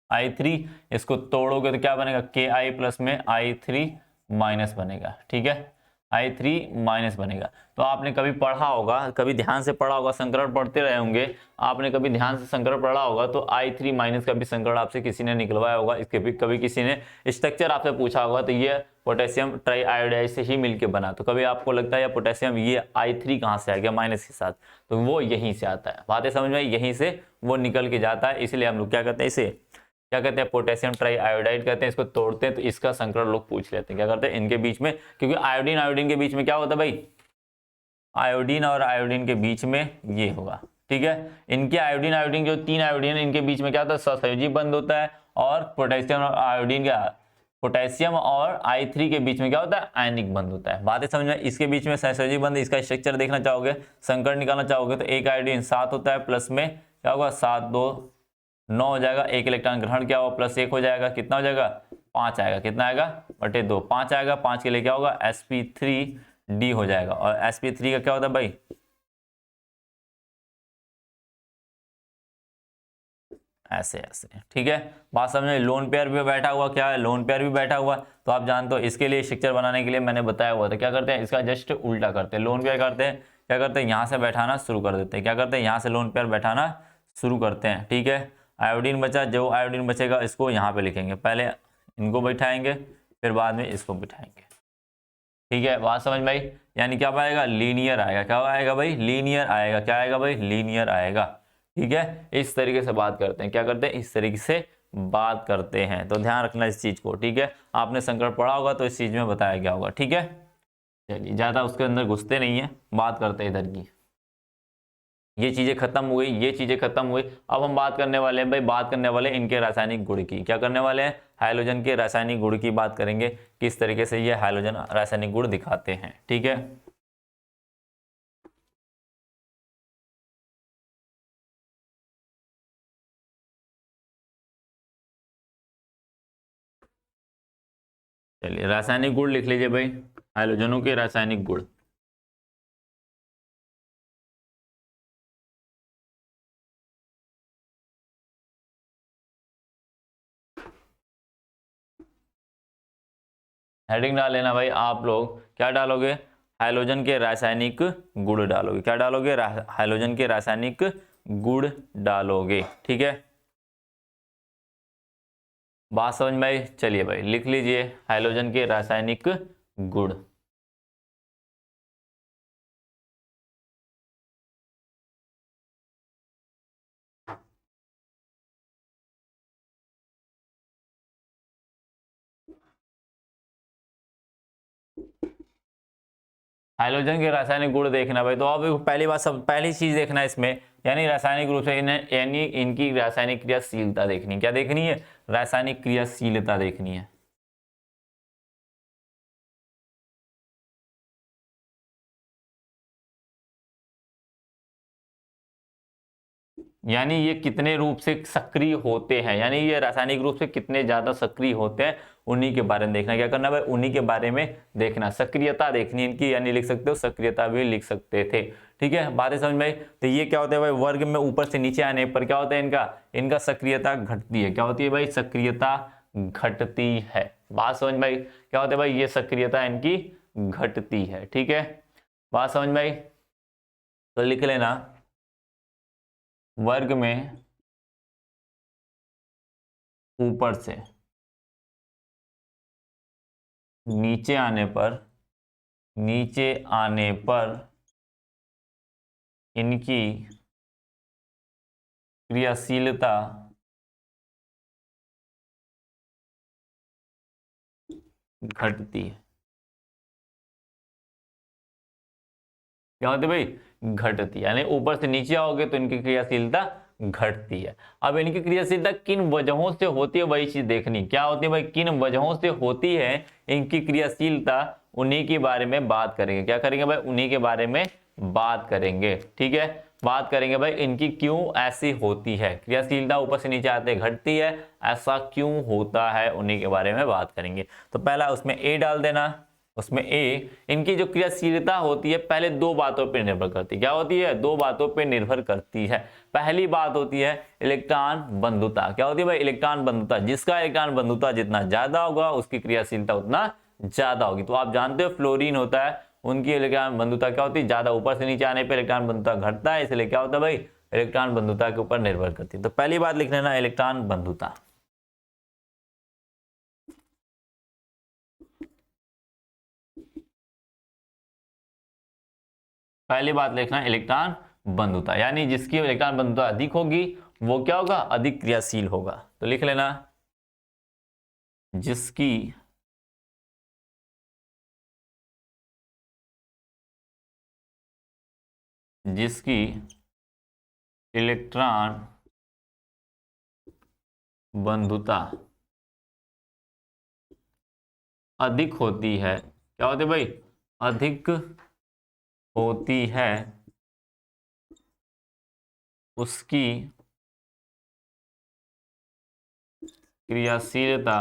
I3। इसको तोड़ोगे तो क्या बनेगा? Ki प्लस में I3 माइनस बनेगा। ठीक है, I3 माइनस बनेगा। तो आपने कभी पढ़ा होगा, कभी ध्यान से पढ़ा होगा, संकरण पढ़ते रहे होंगे, आपने कभी ध्यान से संकरण पढ़ा होगा तो I3 माइनस का भी संकरण आपसे किसी ने निकलवाया होगा। इसके भी कभी किसी ने स्ट्रक्चर आपसे पूछा होगा, तो ये पोटेशियम ट्राई आयोडाइड से ही मिलके बना। तो कभी आपको लगता है या पोटेशियम ये I3 कहाँ से आ गया माइनस के साथ, तो वो यहीं से आता है। बातें समझ में आई? यहीं से वो निकल के जाता है, इसलिए हम लोग क्या करते हैं? इसे क्या कहते हैं? पोटेशियम ट्राई आयोडाइड कहते हैं। इसको तोड़ते हैं तो इसका संकरण लोग पूछ लेते हैं। क्या करते हैं? इनके बीच में, क्योंकि आयोडीन के बीच में क्या होता है भाई? आयोडीन और आयोडीन के बीच में ये होगा। ठीक है, इनके आयोडीन जो 3 आयोडीन है, इनके बीच में क्या होता है? सहसंयोजी बंध होता है। और पोटेशियम और I3 के बीच में क्या होता है? आयनिक बंध होता है। बातें समझ में? इसके बीच में सहसंयोजी बंध, इसका स्ट्रक्चर देखना चाहोगे, संकरण निकालना चाहोगे, तो एक आयोडीन 7 होता है, प्लस में क्या होगा? 7 2 9 हो जाएगा। एक इलेक्ट्रॉन ग्रहण क्या होगा? प्लस 1 हो जाएगा। कितना हो जाएगा? 5 आएगा। कितना आएगा? बटे 2, 5 आएगा। 5 के लिए क्या होगा? sp3d हो जाएगा। और sp3 का क्या होता है भाई? ऐसे ऐसे। ठीक है, बात समझ में? लोन पेयर भी बैठा हुआ, क्या है? लोन पेयर भी बैठा हुआ। तो आप जानते हो इसके लिए स्ट्रक्चर बनाने के लिए मैंने बताया हुआ था। क्या करते हैं? इसका जस्ट उल्टा करते हैं। लोन पेयर करते हैं, क्या करते हैं? यहाँ से बैठाना शुरू कर देते हैं। क्या करते हैं? यहाँ से लोन पेयर बैठाना शुरू करते हैं। ठीक है, आयोडीन बचा, जो आयोडीन बचेगा इसको यहाँ पे लिखेंगे, पहले इनको बैठाएंगे फिर बाद में इसको बिठाएंगे। ठीक है, बात समझ में आई? यानी क्या आएगा? लीनियर आएगा। क्या आएगा भाई? लीनियर आएगा। क्या आएगा भाई? लीनियर आएगा। ठीक है, इस तरीके से बात करते हैं। क्या करते हैं? इस तरीके से बात करते हैं। तो ध्यान रखना इस चीज को। ठीक है, आपने संकरण पढ़ा होगा तो इस चीज में बताया गया होगा। ठीक है, चलिए ज्यादा उसके अंदर घुसते नहीं है, बात करते हैं इधर की। ये चीजें खत्म हो गई, ये चीजें खत्म हुई। अब हम बात करने वाले हैं भाई, बात करने वाले हैं इनके रासायनिक गुण की। क्या करने वाले हैं? हाइड्रोजन के रासायनिक गुण की बात करेंगे, किस तरीके से ये हाइड्रोजन रासायनिक गुण दिखाते हैं। ठीक है, चलिए रासायनिक गुण लिख लीजिए भाई, हाइड्रोजनों के रासायनिक गुण। हेडिंग डाल लेना भाई आप लोग, क्या डालोगे? हाइड्रोजन के रासायनिक गुण डालोगे। क्या डालोगे? हाइड्रोजन के रासायनिक गुण डालोगे। ठीक है, बात समझ में आई? चलिए भाई लिख लीजिए हाइड्रोजन के रासायनिक गुण। हाइड्रोजन के रासायनिक गुण देखना भाई, तो अब पहली बात, सब पहली चीज देखना है इसमें, यानी रासायनिक रूप से इन्हें, यानी इनकी रासायनिक क्रियाशीलता देखनी। क्या देखनी है? रासायनिक क्रियाशीलता देखनी है। यानी ये कितने रूप से सक्रिय होते हैं, यानी ये रासायनिक रूप से कितने ज्यादा सक्रिय होते हैं, उन्हीं के बारे में देखना। क्या करना भाई? उन्हीं के बारे में देखना, सक्रियता देखनी इनकी, यानी लिख सकते हो सक्रियता भी लिख सकते थे। ठीक है, बातें समझ में आई? तो ये क्या होता है भाई, वर्ग में ऊपर से नीचे आने पर क्या होता है इनका, इनका सक्रियता घटती है। क्या होती है भाई? सक्रियता घटती है। बात समझ में आई? क्या होता है भाई? ये सक्रियता इनकी घटती है। ठीक है, बात समझ में आई? तो लिख लेना, वर्ग में ऊपर से नीचे आने पर, नीचे आने पर इनकी क्रियाशीलता घटती है। क्या होती है भाई? घटती है, यानी ऊपर से नीचे आओगे तो इनकी क्रियाशीलता घटती है। अब इनकी क्रियाशीलता किन वजहों से होती है, वही चीज देखनी। क्या होती है भाई? किन वजहों से होती है इनकी क्रियाशीलता, उन्हीं के बारे में बात करेंगे। क्या करेंगे भाई? उन्हीं के बारे में बात करेंगे। ठीक है, बात करेंगे भाई इनकी क्यों ऐसी होती है, क्रियाशीलता ऊपर से नीचे आते घटती है, ऐसा क्यों होता है, उन्हीं के बारे में बात करेंगे। तो पहला उसमें ए डाल देना। उसमें ए, इनकी जो क्रियाशीलता होती है पहले दो बातों पर निर्भर करती है। क्या होती है? दो बातों पर निर्भर करती है। पहली बात होती है इलेक्ट्रॉन बंधुता। क्या होती है भाई? इलेक्ट्रॉन बंधुता। जिसका इलेक्ट्रॉन बंधुता जितना ज्यादा होगा उसकी क्रियाशीलता उतना ज्यादा होगी। तो आप जानते हो फ्लोरीन होता है, उनकी इलेक्ट्रॉन बंधुता क्या होती है? ज्यादा। ऊपर से नीचे आने पर इलेक्ट्रॉन बंधुता घटता है, इसलिए क्या होता है भाई? इलेक्ट्रॉन बंधुता के ऊपर निर्भर करती है। तो पहली बात लिख लेना, इलेक्ट्रॉन बंधुता। पहली बात लिखना इलेक्ट्रॉन बंधुता, यानी जिसकी इलेक्ट्रॉन बंधुता अधिक होगी वो क्या होगा? अधिक क्रियाशील होगा। तो लिख लेना, जिसकी जिसकी इलेक्ट्रॉन बंधुता अधिक होती है। क्या होती है भाई? अधिक होती है, उसकी क्रियाशीलता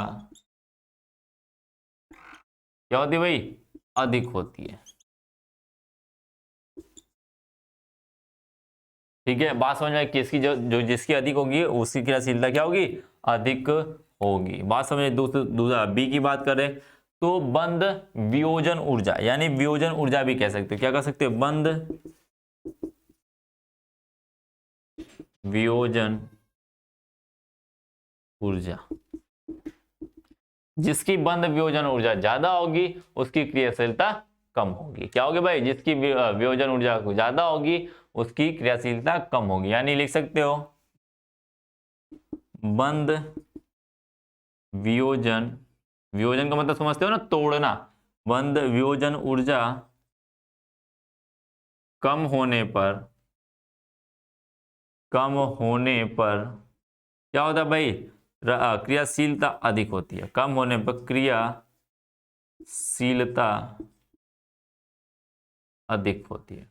क्या होती है भाई? अधिक होती है। ठीक है, बात समझ में आई? किसकी जो जो जिसकी अधिक होगी उसकी क्रियाशीलता क्या होगी? अधिक होगी। बात समझ में? दूसरा बी की बात करें तो बंद वियोजन ऊर्जा, यानी वियोजन ऊर्जा भी कह सकते हो। क्या कह सकते हो? बंद वियोजन ऊर्जा। जिसकी बंद वियोजन ऊर्जा ज्यादा होगी उसकी क्रियाशीलता कम होगी। क्या होगी भाई? जिसकी वियोजन ऊर्जा ज्यादा होगी उसकी क्रियाशीलता कम होगी। यानी लिख सकते हो बंद वियोजन, वियोजन का मतलब समझते हो ना? तोड़ना। बंद वियोजन ऊर्जा कम होने पर कम होने पर क्या होता है भाई, क्रियाशीलता अधिक होती है। कम होने पर क्रियाशीलता अधिक होती है।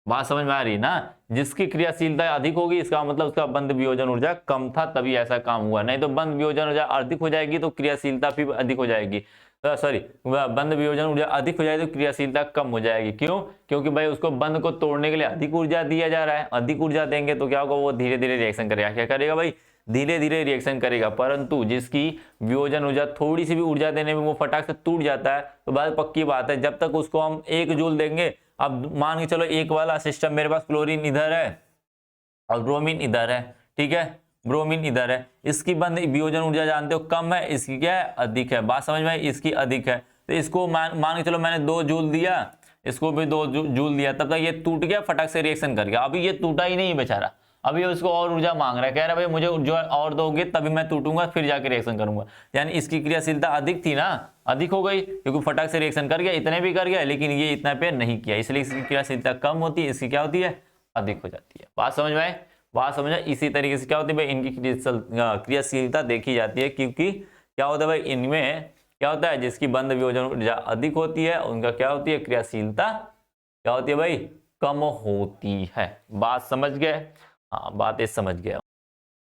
बात समझ में आ रही है ना? जिसकी क्रियाशीलता अधिक होगी इसका मतलब उसका बंध वियोजन ऊर्जा कम था तभी ऐसा काम हुआ, नहीं तो बंध वियोजन ऊर्जा अधिक हो जाएगी तो क्रियाशीलता भी अधिक हो जाएगी। सॉरी, बंध वियोजन ऊर्जा अधिक हो जाएगी तो क्रियाशीलता कम हो जाएगी। क्यों? क्योंकि भाई उसको बंध को तोड़ने के लिए अधिक ऊर्जा दिया जा रहा है। अधिक ऊर्जा देंगे तो क्या होगा, वो धीरे धीरे रिएक्शन करेगा। क्या करेगा भाई? धीरे धीरे रिएक्शन करेगा। परंतु जिसकी वियोजन ऊर्जा थोड़ी सी भी ऊर्जा देने में वो फटाक से टूट जाता है, तो बात पक्की बात है जब तक उसको हम 1 जूल देंगे। अब मान के चलो एक वाला सिस्टम, मेरे पास क्लोरीन इधर है और ब्रोमीन इधर है, ठीक है, ब्रोमीन इधर है। इसकी बंध वियोजन ऊर्जा जानते हो कम है, इसकी क्या है, अधिक है। बात समझ में आई? इसकी अधिक है तो इसको मान के चलो मैंने 2 जूल दिया, इसको भी 2 जूल दिया, तब तक ये टूट गया, फटाक से रिएक्शन कर गया। अभी ये टूटा ही नहीं बेचारा, अभी उसको और ऊर्जा मांग रहा है, कह रहा है भाई मुझे जो और दोगे तभी मैं टूटूंगा, फिर जाके रिएक्शन करूंगा। यानी इसकी क्रियाशीलता अधिक थी ना, अधिक हो गई क्योंकि फटाक से रिएक्शन कर गया, इतने भी कर गया, लेकिन ये इतना पे नहीं किया, इसलिए इसकी क्रियाशीलता कम होती है, इसकी क्या होती है, अधिक हो जाती है। बात समझ में आए? बात समझ आए? इसी तरीके से क्या होती है भाई, इनकी क्रियाशीलता देखी जाती है, क्योंकि क्या होता है भाई, इनमें क्या होता है, जिसकी बंध वियोजन ऊर्जा अधिक होती है उनका क्या होती है, क्रियाशीलता क्या होती है भाई, कम होती है। बात समझ गए? हाँ, बात समझ गए,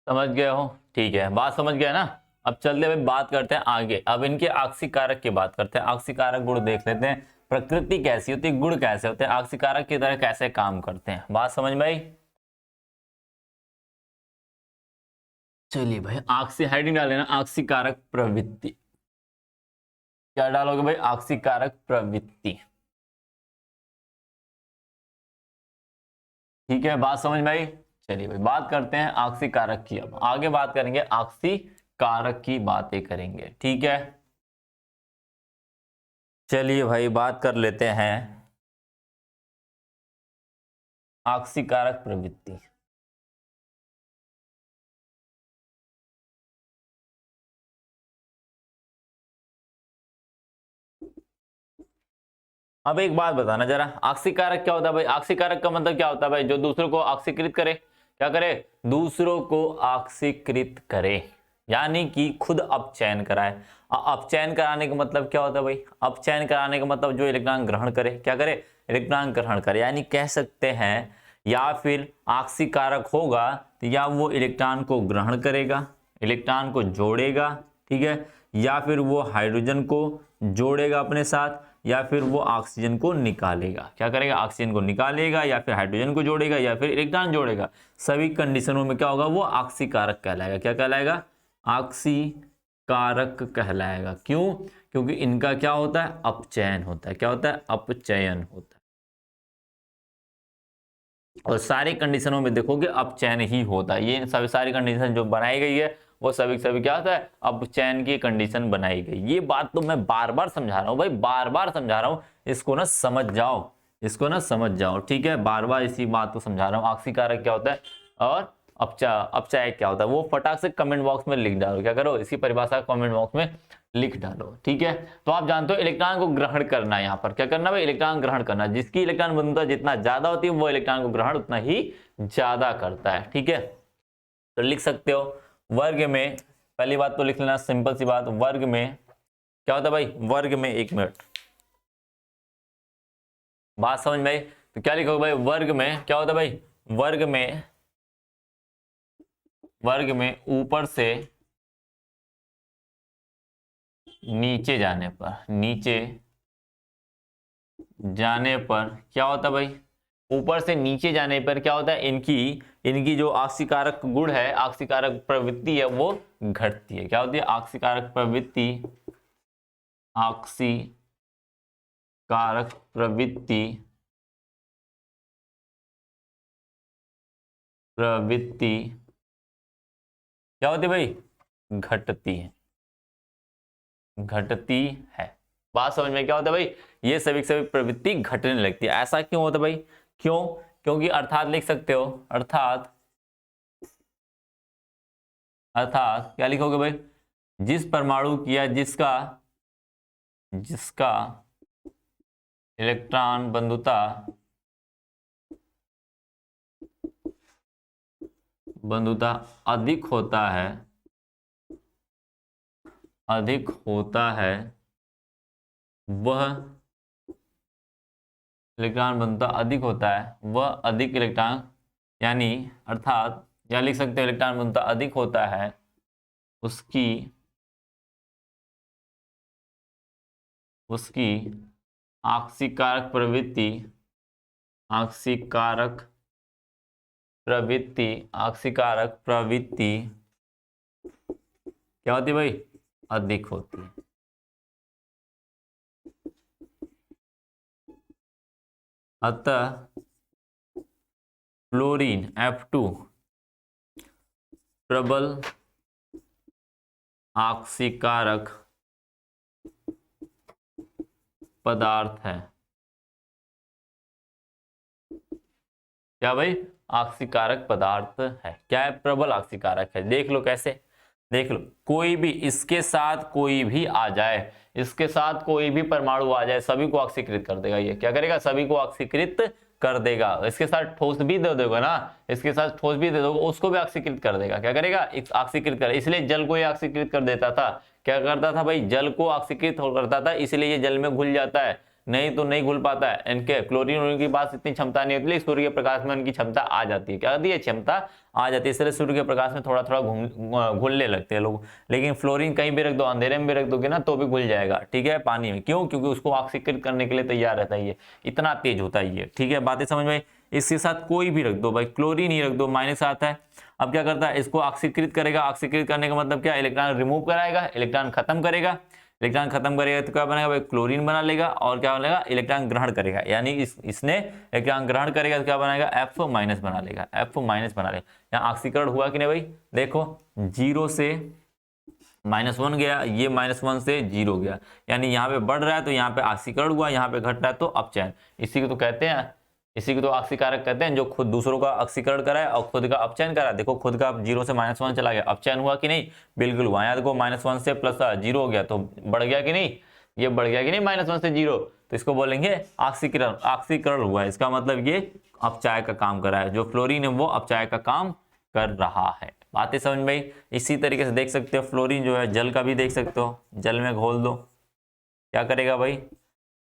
समझ गए हो? ठीक है, बात समझ गए ना? अब चलते हुए बात करते हैं आगे। अब इनके आक्सीकारक की बात करते हैं। आक्सीकारक गुण देख लेते हैं, प्रकृति कैसी होती है, गुण कैसे होते हैं, आक्सीकारक की तरह कैसे काम करते हैं। बात समझ में आई? चलिए भाई, आक्सी हेडिंग डाल लेना, आक्सीकारक प्रवृत्ति। क्या डालोगे भाई? आक्सीकारक प्रवृत्ति। ठीक है, बात समझ में आई? चलिए भाई, बात करते हैं आक्सीकारक की। अब आगे बात करेंगे, आक्सीकारक की बातें करेंगे, ठीक है। चलिए भाई, बात कर लेते हैं आक्सीकारक प्रवृत्ति। अब एक बात बताना जरा, आक्सीकारक क्या होता है भाई? आक्सीकारक का मतलब क्या होता है भाई? जो दूसरों को आक्सीकृत करे। क्या करे? दूसरों को आक्सीकृत करे, यानी कि खुद अपचयन कराए। अपचयन कराने का मतलब क्या होता है भाई? अपचयन कराने का मतलब जो इलेक्ट्रॉन ग्रहण करे। क्या करे? इलेक्ट्रॉन ग्रहण करे, यानी कह सकते हैं या फिर आक्सीकारक होगा तो या वो इलेक्ट्रॉन को ग्रहण करेगा, इलेक्ट्रॉन को जोड़ेगा, ठीक है, या फिर वो हाइड्रोजन को जोड़ेगा अपने साथ, या फिर वो ऑक्सीजन को निकालेगा। क्या करेगा? ऑक्सीजन को निकालेगा, या फिर हाइड्रोजन को जोड़ेगा, या फिर इलेक्ट्रॉन जोड़ेगा। सभी कंडीशनों में क्या होगा? वो ऑक्सीकारक कहलाएगा। क्या कहलाएगा? ऑक्सीकारक कहलाएगा। क्यों? क्योंकि इनका क्या होता है? अपचयन होता है। क्या होता है? अपचयन होता है। और सारी कंडीशनों में देखोगे अपचयन ही होता है। ये सभी सारी कंडीशन जो बनाई गई है वो सभी सभी क्या होता है? अपचयन की कंडीशन बनाई गई। ये बात तो मैं बार बार समझा रहा हूँ भाई, बार बार समझा रहा हूँ, इसको ना समझ जाओ, इसको ना समझ जाओ, ठीक है। बार बार इसी बात को समझा रहा हूँ। ऑक्सीकारक क्या होता है और अपचयक क्या होता है, वो फटाक से कमेंट बॉक्स में लिख डालो। क्या करो? इसी परिभाषा कमेंट बॉक्स में लिख डालो, ठीक है। तो आप जानते हो इलेक्ट्रॉन को ग्रहण करना है। यहाँ पर क्या करना भाई? इलेक्ट्रॉन ग्रहण करना। जिसकी इलेक्ट्रॉन बंधुता जितना ज्यादा होती है वो इलेक्ट्रॉन को ग्रहण उतना ही ज्यादा करता है, ठीक है। तो लिख सकते हो वर्ग में, पहली बात तो लिख लेना, सिंपल सी बात, वर्ग में क्या होता है भाई? वर्ग में, एक मिनट, बात समझ में आई? तो क्या लिखोगे भाई? वर्ग में क्या होता है भाई? वर्ग में ऊपर से नीचे जाने पर, नीचे जाने पर क्या होता है भाई? ऊपर से नीचे जाने पर क्या होता है? इनकी इनकी जो आक्सीकारक गुण है, आक्सीकारक प्रवृत्ति है, वो घटती है। क्या होती है? आक्सीकारक प्रवृत्ति, आक्सीकारक प्रवृत्ति प्रवृत्ति क्या होती है भाई? घटती है, घटती है। बात समझ में? क्या होता है भाई? ये सभी की सभी प्रवृत्ति घटने लगती है। ऐसा क्यों होता है भाई? क्यों? क्योंकि अर्थात लिख सकते हो, अर्थात अर्थात क्या लिखोगे भाई? जिस परमाणु की या जिसका जिसका इलेक्ट्रॉन बंधुता बंधुता अधिक होता है, अधिक होता है, वह इलेक्ट्रॉन बंधुता अधिक होता है वह अधिक इलेक्ट्रॉन, यानी अर्थात या लिख सकते हैं इलेक्ट्रॉन बंधुता अधिक होता है उसकी उसकी आक्सीकारक प्रवृत्ति, आक्सीकारक प्रवृत्ति, आक्सीकारक प्रवृत्ति क्या होती है भाई, अधिक होती है। अतः फ्लोरीन F2 प्रबल आक्सीकारक पदार्थ है। क्या भाई, आक्सीकारक पदार्थ है। क्या है, प्रबल आक्सीकारक है। देख लो कैसे, देख लो, कोई भी इसके साथ कोई भी आ जाए, इसके साथ कोई भी परमाणु आ जाए, सभी को ऑक्सीकृत कर देगा। ये क्या करेगा, सभी को ऑक्सीकृत कर देगा। इसके साथ ठोस भी दे दोगे ना, इसके साथ ठोस भी दे दोगे, उसको भी ऑक्सीकृत कर देगा। क्या करेगा, ऑक्सीकृत कर। इसलिए जल को ये ऑक्सीकृत कर देता था। क्या करता था भाई, जल को ऑक्सीकृत करता था, इसलिए ये जल में घुल जाता है, नहीं तो नहीं घुल पाता है। इनके क्लोरीन की पास इतनी क्षमता नहीं होती, सूर्य के प्रकाश में इनकी क्षमता आ जाती है। क्या होती है, क्षमता आ जाती है, इसलिए सूर्य के प्रकाश में थोड़ा थोड़ा घुलने लगते हैं लोग। लेकिन फ्लोरीन कहीं भी रख दो, अंधेरे में भी रख दोगे ना तो भी घुल जाएगा, ठीक है, पानी में। क्यों, क्योंकि उसको ऑक्सीकृत करने के लिए तैयार रहता है, ये इतना तेज होता है ये, ठीक है। बातें समझ में। इसके साथ कोई भी रख दो भाई, क्लोरीन ही रख दो, माइनस आता है। अब क्या करता है, इसको ऑक्सीकृत करेगा। ऑक्सीकृत करने का मतलब क्या, इलेक्ट्रॉन रिमूव कराएगा, इलेक्ट्रॉन खत्म करेगा। इलेक्ट्रॉन खत्म करेगा तो क्या बनेगा भाई, क्लोरीन बना लेगा। और क्या बनेगा, इलेक्ट्रॉन ग्रहण करेगा, यानी इसने इलेक्ट्रॉन ग्रहण करेगा तो क्या बनाएगा, F- बना लेगा, F- बना लेगा। यहाँ ऑक्सीकरण हुआ कि नहीं भाई, देखो 0 से -1 गया, ये -1 से 0 गया, यानी यहाँ पे बढ़ रहा है तो यहाँ पे ऑक्सीकरण हुआ, यहाँ पे घट रहा है तो अपचयन। इसी को तो कहते हैं, इसी को तो ऑक्सीकारक कहते हैं, जो खुद दूसरों का ऑक्सीकरण कराए और खुद का अपचयन करा। देखो खुद का 0 से -1 चला गया, अपचयन हुआ कि नहीं, बिल्कुल हुआ। यहाँ देखो -1 से +0 हो गया तो बढ़ गया कि नहीं, ये बढ़ गया कि नहीं, -1 से 0, तो इसको बोलेंगे ऑक्सीकरण। ऑक्सीकरण हुआ, इसका मतलब ये अपचाय का काम कर रहा है, जो फ्लोरीन है वो अपचाय का काम कर रहा है। बातें समझ में आई। इसी तरीके से देख सकते हो, फ्लोरीन जो है जल का भी देख सकते हो, जल में घोल दो, क्या करेगा भाई,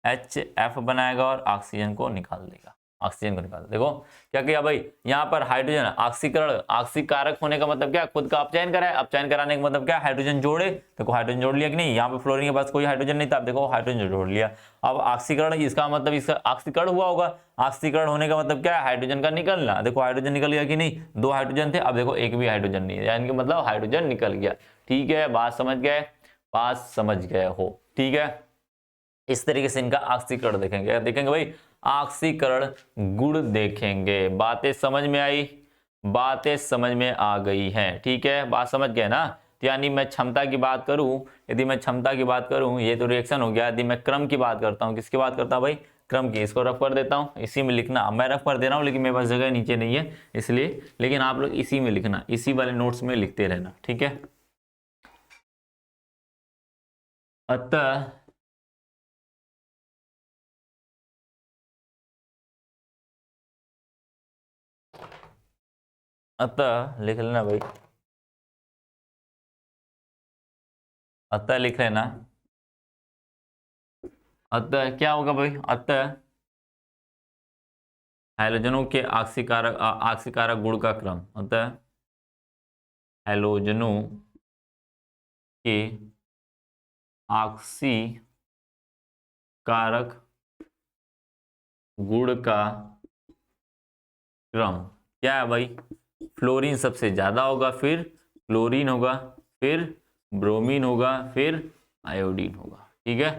HF बनाएगा और ऑक्सीजन को निकाल देगा, ऑक्सीजन को निकाल। देखो क्या किया भाई, यहाँ पर हाइड्रोजन ऑक्सीकरण, ऑक्सीकारक होने का मतलब क्या, खुद का अपचयन कराए, अपचयन कराने का मतलब क्या, हाइड्रोजन जोड़े। देखो हाइड्रोजन जोड़ लिया कि नहीं, यहाँ पे फ्लोरीन के पास कोई हाइड्रोजन नहीं था, देखो हाइड्रोजन जोड़ लिया। अब ऑक्सीकरण, इसका मतलब इसका ऑक्सीकरण हुआ होगा, ऑक्सीकरण होने का मतलब क्या है, हाइड्रोजन का निकलना। देखो हाइड्रोजन निकल गया कि नहीं, 2 हाइड्रोजन थे, अब देखो एक भी हाइड्रोजन नहीं है, यानी कि मतलब हाइड्रोजन निकल गया। ठीक है, बात समझ गए, बात समझ गए हो, ठीक है। इस तरीके से इनका ऑक्सीकरण देखेंगे, देखेंगे भाई ऑक्सीकरण गुण देखेंगे। बातें समझ में आई, बातें समझ में आ गई हैं, ठीक है, बात समझ गए ना। तो यानी मैं क्षमता की बात करूं, यदि मैं क्षमता की बात करूं, ये तो रिएक्शन हो गया। यदि मैं क्रम की बात करता हूं, किसकी बात करता हूं भाई, क्रम की। इसको रफ कर देता हूं, इसी में लिखना, मैं रफ कर दे रहा हूं लेकिन मेरे पास जगह नीचे नहीं है इसलिए, लेकिन आप लोग इसी में लिखना, इसी वाले नोट्स में लिखते रहना, ठीक है। अतः अतः लिख लेना भाई, अतः लिख लेना। अतः क्या होगा भाई, अतः हैलोजनों के ऑक्सीकारक ऑक्सीकारक गुण का क्रम, अतः हैलोजनों के ऑक्सीकारक गुण का क्रम क्या है भाई, फ्लोरीन सबसे ज्यादा होगा, फिर क्लोरीन होगा, फिर ब्रोमीन होगा, फिर आयोडीन होगा, ठीक है।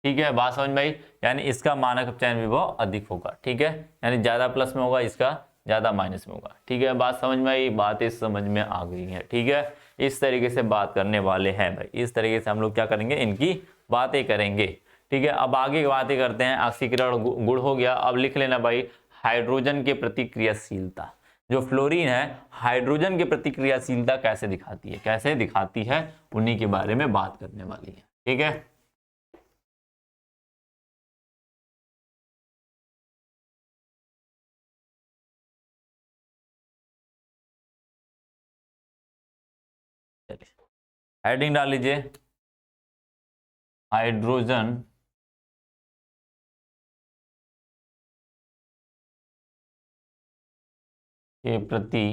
ठीक है, बात समझ में आई। यानी इसका मानक अपचयन विभव अधिक होगा, ठीक है, यानी ज्यादा प्लस में होगा, इसका ज्यादा माइनस में होगा, ठीक है। बात समझ में आई, बातें समझ में आ गई है, ठीक है। इस तरीके से बात करने वाले हैं भाई, इस तरीके से हम लोग क्या करेंगे, इनकी बातें करेंगे, ठीक है। अब आगे की बातें करते हैं। ऑक्सीकरण गुण हो गया, अब लिख लेना भाई हाइड्रोजन के प्रतिक्रियाशीलता। जो फ्लोरीन है हाइड्रोजन की प्रतिक्रियाशीलता कैसे दिखाती है, कैसे दिखाती है, उन्हीं के बारे में बात करने वाली है, ठीक है। चलिए हेडिंग डाल लीजिए, हाइड्रोजन के प्रति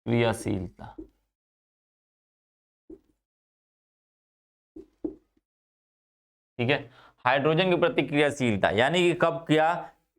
क्रियाशीलता। ठीक है, हाइड्रोजन की प्रतिक्रियाशीलता यानी कि कब क्या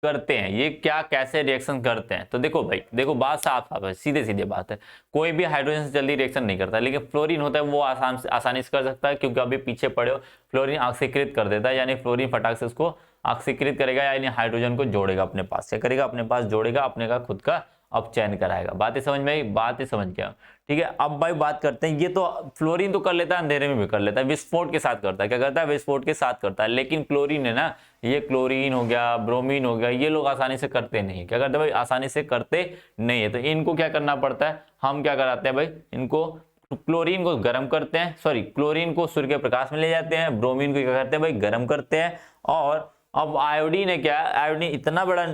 करते हैं, ये क्या कैसे रिएक्शन करते हैं। तो देखो भाई, देखो बात साफ साफ है, सीधे सीधे बात है। कोई भी हाइड्रोजन से जल्दी रिएक्शन नहीं करता, लेकिन फ्लोरीन होता है वो आसानी से कर सकता है, क्योंकि अभी पीछे पड़े हो, फ्लोरीन ऑक्सीकृत कर देता है, यानी फ्लोरीन फटाक से उसको ऑक्सीकृत करेगा, यानी हाइड्रोजन को जोड़ेगा अपने पास। क्या करेगा, अपने पास जोड़ेगा, अपने का खुद का अपचयन कराएगा। बात ही समझ में आई, बात ही समझ गया। ठीक है, अब भाई बात करते हैं, ये तो फ्लोरीन तो कर लेता है, अंधेरे में भी कर लेता है, विस्फोट के साथ करता है। क्या करता है, विस्फोट के साथ करता है। लेकिन क्लोरीन है ना, ये क्लोरीन हो गया, ब्रोमीन हो गया, ये लोग आसानी से करते नहीं। क्या करते हैं भाई, आसानी से करते नहीं है। तो इनको क्या करना पड़ता है, हम क्या कराते हैं भाई, इनको क्लोरीन को गर्म करते हैं, सॉरी क्लोरीन को सूर्य के प्रकाश में ले जाते हैं, ब्रोमीन को क्या करते हैं भाई, गर्म करते हैं। और अब आयोडीन है क्या, आयोडीन इतना बड़ा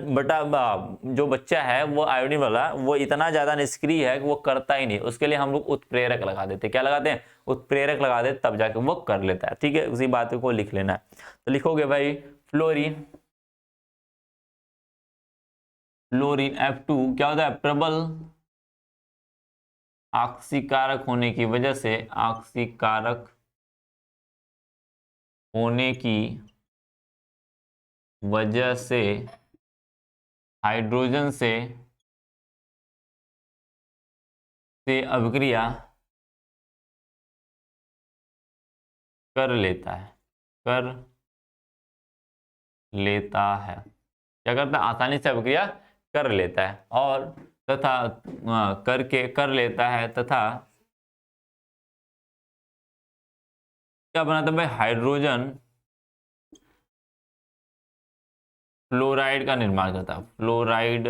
जो बच्चा है वो आयोडीन वाला, वो इतना ज्यादा निष्क्रिय है कि वो करता ही नहीं। उसके लिए हम लोग उत्प्रेरक लगा देते हैं। क्या लगाते हैं, उत्प्रेरक लगा देते, तब जाके वो कर लेता है। ठीक है, उसी बात को लिख लेना है। तो लिखोगे भाई फ्लोरीन, फ्लोरीन F2 क्या होता है, प्रबल ऑक्सीकारक होने की वजह से, ऑक्सीकारक होने की वजह से हाइड्रोजन से अभिक्रिया कर लेता है, कर लेता है। क्या करता है, आसानी से अभिक्रिया कर लेता है, और तथा करके कर लेता है, तथा क्या बनाता है भाई, हाइड्रोजन फ्लोराइड का निर्माण करता है, फ्लोराइड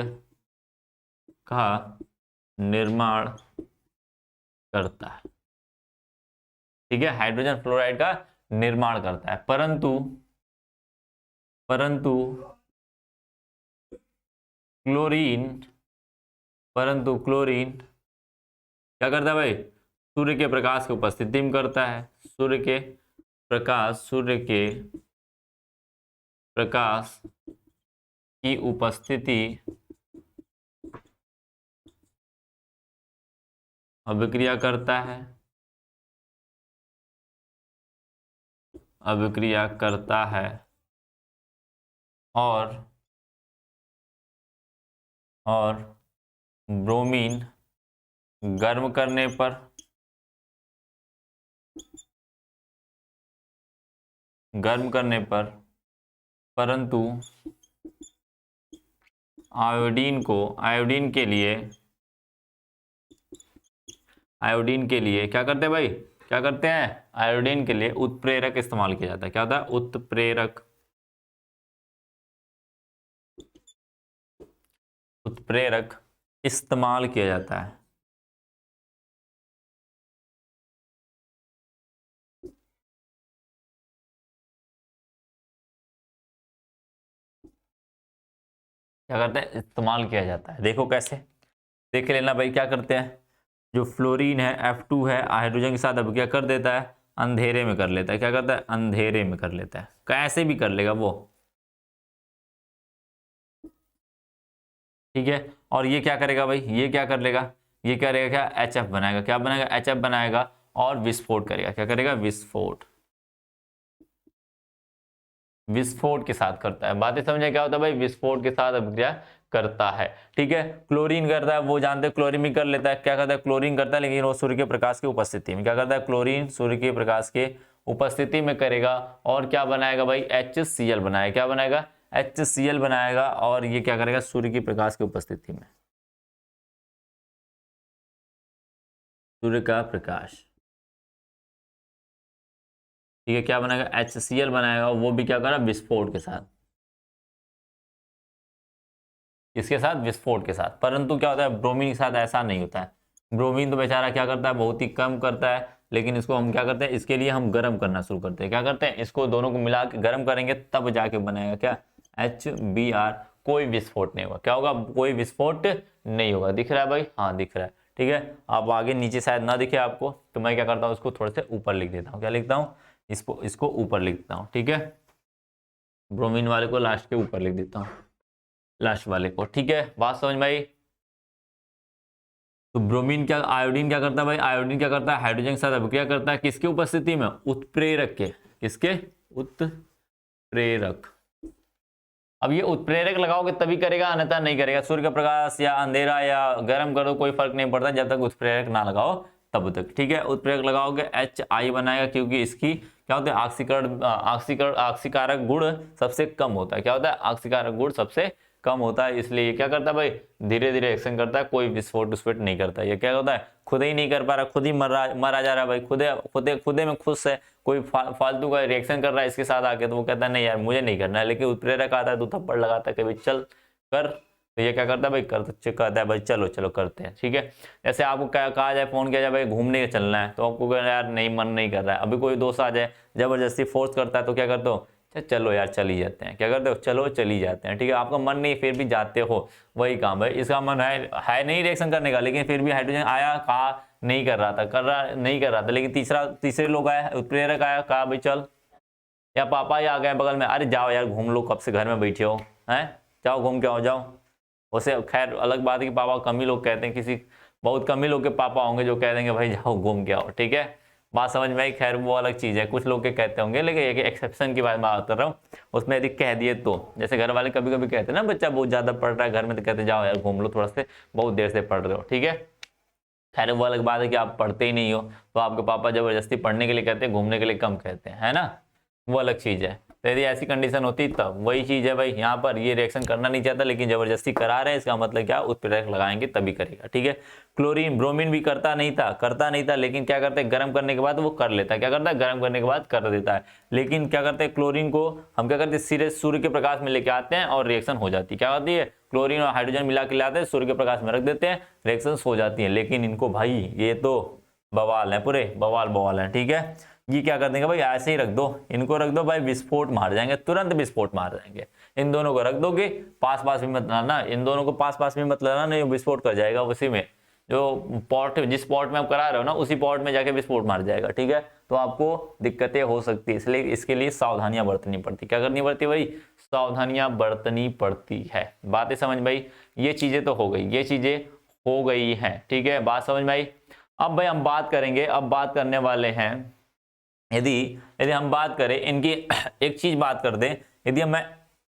का निर्माण करता है। ठीक है, हाइड्रोजन फ्लोराइड का निर्माण करता है, परंतु परंतु क्लोरीन, परंतु क्लोरीन क्या करता है भाई, सूर्य के प्रकाश की उपस्थिति में करता है। सूर्य के प्रकाश की उपस्थिति अभिक्रिया करता है, अभिक्रिया करता है, और ब्रोमीन गर्म करने पर, परंतु आयोडीन के लिए क्या करते हैं भाई, क्या करते हैं, आयोडीन के लिए उत्प्रेरक इस्तेमाल किया जाता है। क्या होता है, उत्प्रेरक इस्तेमाल किया जाता है। क्या करते हैं, इस्तेमाल किया जाता है। देखो कैसे, देख लेना भाई। क्या करते हैं, जो फ्लोरीन है F2 है, हाइड्रोजन के साथ अब क्या कर देता है, अंधेरे में कर लेता है। क्या करता है, अंधेरे में कर लेता है, कैसे भी कर लेगा वो। ठीक है, और ये क्या करेगा भाई, ये क्या कर लेगा, ये क्या करेगा, क्या HF बनाएगा, क्या बनाएगा, HF बनाएगा, और विस्फोट करेगा। क्या करेगा, विस्फोट, विस्फोट के साथ करता है। बातें समझे, क्या होता है भाई, विस्फोट के साथ अभिक्रिया करता है। ठीक है, क्लोरीन करता है, वो जानते हैं, क्लोरीन भी कर लेता है। क्या करता है, क्लोरीन करता है, लेकिन वो सूर्य के प्रकाश की उपस्थिति में। क्या करता है, क्लोरीन सूर्य के प्रकाश के उपस्थिति में करेगा, और क्या बनाएगा भाई, HCl बनाएगा। क्या बनाएगा, HCl बनाएगा, और ये क्या करेगा, सूर्य की प्रकाश की उपस्थिति में, सूर्य का प्रकाश। ठीक है, क्या बनाएगा, HCl बनाएगा, वो भी क्या करा, विस्फोट के साथ। इसके साथ, विस्फोट के साथ। परंतु क्या होता है, ब्रोमीन के साथ ऐसा नहीं होता है। ब्रोमीन तो बेचारा क्या करता है, बहुत ही कम करता है, लेकिन इसको हम क्या करते हैं, इसके लिए हम गर्म करना शुरू करते हैं। क्या करते हैं, इसको दोनों को मिला के गर्म करेंगे, तब जाके बनाएगा क्या, HBr। कोई विस्फोट नहीं होगा। क्या होगा, कोई विस्फोट नहीं होगा। दिख रहा है भाई, हाँ दिख रहा है। ठीक है। अब आगे नीचे शायद ना दिखे आपको, तो मैं क्या करता हूँ, उसको थोड़े से ऊपर लिख देता हूँ। क्या लिखता हूँ, इसको ऊपर लिख देता हूँ, ठीक है। ब्रोमीन वाले को लास्ट के ऊपर लिख देता हूँ, लास्ट वाले को, ठीक है। बात समझ में आई। तो ब्रोमीन क्या, आयोडीन क्या करता है भाई, आयोडीन क्या करता है, हाइड्रोजन के साथ अभिक्रिया करता है, किसकी उपस्थिति में, उत्प्रेरक के, किसके, उत्प्रेरक। अब ये उत्प्रेरक लगाओगे तभी करेगा, अन्यथा नहीं करेगा। सूर्य का प्रकाश या अंधेरा या गर्म करो कोई फर्क नहीं पड़ता, जब तक उत्प्रेरक ना लगाओ तब तक, ठीक है। उत्प्रेरक लगाओगे HI बनाएगा, क्योंकि इसकी क्या होता है, ऑक्सीकारक गुण सबसे कम होता है। क्या होता है, ऑक्सीकारक गुण सबसे कम होता है, इसलिए ये क्या करता है भाई, धीरे धीरे एक्शन करता है, कोई विस्फोट विस्फोट नहीं करता। ये क्या होता है, खुद ही नहीं कर पा रहा, खुद ही मरा जा रहा है भाई, खुदे में खुश है, कोई फालतू का रिएक्शन कर रहा है इसके साथ आके, तो वो कहता है नहीं यार मुझे नहीं करना है। लेकिन उत्प्रेरक आता है तो थप्पड़ लगाता है, कभी चल कर, तो ये क्या करता है भाई, कहता है भाई चलो चलो करते हैं, ठीक है। जैसे आपको कहा जाए, फोन किया जाए भाई घूमने चलना है, तो आपको यार नहीं, मन नहीं कर रहा है। अभी कोई दोस्त आ जाए जबरदस्ती फोर्स करता है, तो क्या करते हो, चलो यार चली जाते हैं, क्या करते हो, चलो चली जाते हैं, ठीक है। आपका मन नहीं फिर भी जाते हो, वही काम है। इसका मन है नहीं रिएक्शन करने का, लेकिन फिर भी हाइड्रोजन आया, कहा नहीं कर रहा था, नहीं कर रहा था, लेकिन तीसरे लोग आया, उत्प्रेरक आया, कहा भाई चल, या पापा ही आ गए बगल में, अरे जाओ यार घूम लो, कब से घर में बैठे हो, हैं जाओ घूम के आओ जाओ। उसे खैर अलग बात है कि पापा कम ही लोग कहते हैं, किसी बहुत कम ही लोग के पापा होंगे जो कह देंगे भाई जाओ घूम के आओ, ठीक है। बात समझ में आई। खैर वो अलग चीज़ है, कुछ लोग के कहते होंगे, लेकिन एक एक्सेप्शन की बात कर रहा हूँ। उसमें यदि कह दिए तो, जैसे घर वाले कभी कभी कहते हैं ना, बच्चा बहुत ज़्यादा पढ़ रहा है घर में, तो कहते जाओ यार घूम लो थोड़ा से, बहुत देर से पढ़ रहे हो, ठीक है। खैर वो अलग बात है कि आप पढ़ते ही नहीं हो, तो आपके पापा जबरदस्ती पढ़ने के लिए कहते हैं, घूमने के लिए कम कहते हैं, है ना, वो अलग चीज़ है। तो यदि ऐसी कंडीशन होती तब वही चीज़ है भाई, यहाँ पर ये रिएक्शन करना नहीं चाहता लेकिन जबरदस्ती करा रहे हैं, इसका मतलब क्या, उत्प्रेरक लगाएंगे तभी करेगा, ठीक है। क्लोरीन, ब्रोमीन भी करता नहीं था, लेकिन क्या करते हैं, गर्म करने के बाद वो कर लेता है, क्या करता है, गर्म करने के बाद कर देता है। लेकिन क्या करते हैं, क्लोरीन को हम क्या करते हैं, सीधे सूर्य के प्रकाश में लेके आते हैं और रिएक्शन हो जाती है। क्या होती है, क्लोरीन और हाइड्रोजन मिला के लाते हैं, सूर्य के प्रकाश में रख देते हैं, रिएक्शन हो जाती है। लेकिन इनको भाई ये तो बवाल है, पूरे बवाल है, ठीक है। ये क्या कर देंगे भाई, ऐसे ही रख दो, इनको रख दो भाई, विस्फोट मार जाएंगे, तुरंत विस्फोट मार जाएंगे। इन दोनों को रख दोगे, पास पास भी मत लाना, इन दोनों को पास पास भी मत लाना, नहीं विस्फोट कर जाएगा उसी में, जो पॉट, जिस पॉट में आप करा रहे हो ना, उसी पॉट में जाके विस्फोट मार जाएगा, ठीक है। तो आपको दिक्कतें हो सकती है, इसलिए इसके लिए सावधानियां बरतनी पड़ती। क्या करनी पड़ती है भाई, सावधानियां बरतनी पड़ती है। बातें समझ भाई, ये चीजें तो हो गई, ये चीजें हो गई हैं, ठीक है। बात समझ में आई। अब भाई हम बात करेंगे, अब बात करने वाले हैं, यदि हम बात करें इनकी, एक चीज बात कर दें, यदि मैं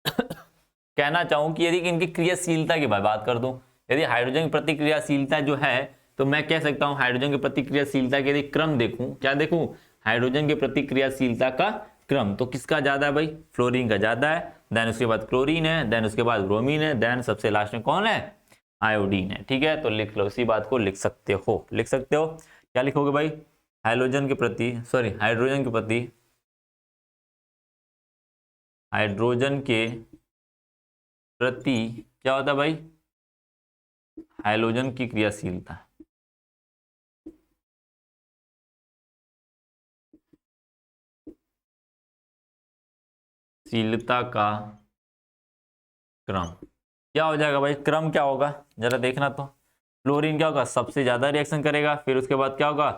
कहना चाहूं कि यदि इनकी क्रियाशीलता की बात कर दूं, यदि हाइड्रोजन की प्रतिक्रियाशीलता जो है, तो मैं कह सकता हूं हाइड्रोजन की प्रतिक्रियाशीलता के यदि क्रम देखूं, क्या देखूं, हाइड्रोजन की प्रतिक्रियाशीलता का क्रम, तो किसका ज्यादा है भाई, फ्लोरीन का ज्यादा है, देन उसके बाद क्लोरीन है, देन उसके बाद ब्रोमीन है, देन सबसे लास्ट में कौन है, आयोडीन है, ठीक है। तो लिख लो, इसी बात को लिख सकते हो, क्या लिखोगे भाई, हाइड्रोजन के प्रति क्या होता है भाई, हाइड्रोजन की क्रियाशीलता, का क्रम क्या हो जाएगा भाई, क्रम क्या होगा जरा देखना। तो क्लोरीन क्या होगा, सबसे ज्यादा रिएक्शन करेगा, फिर उसके बाद क्या होगा,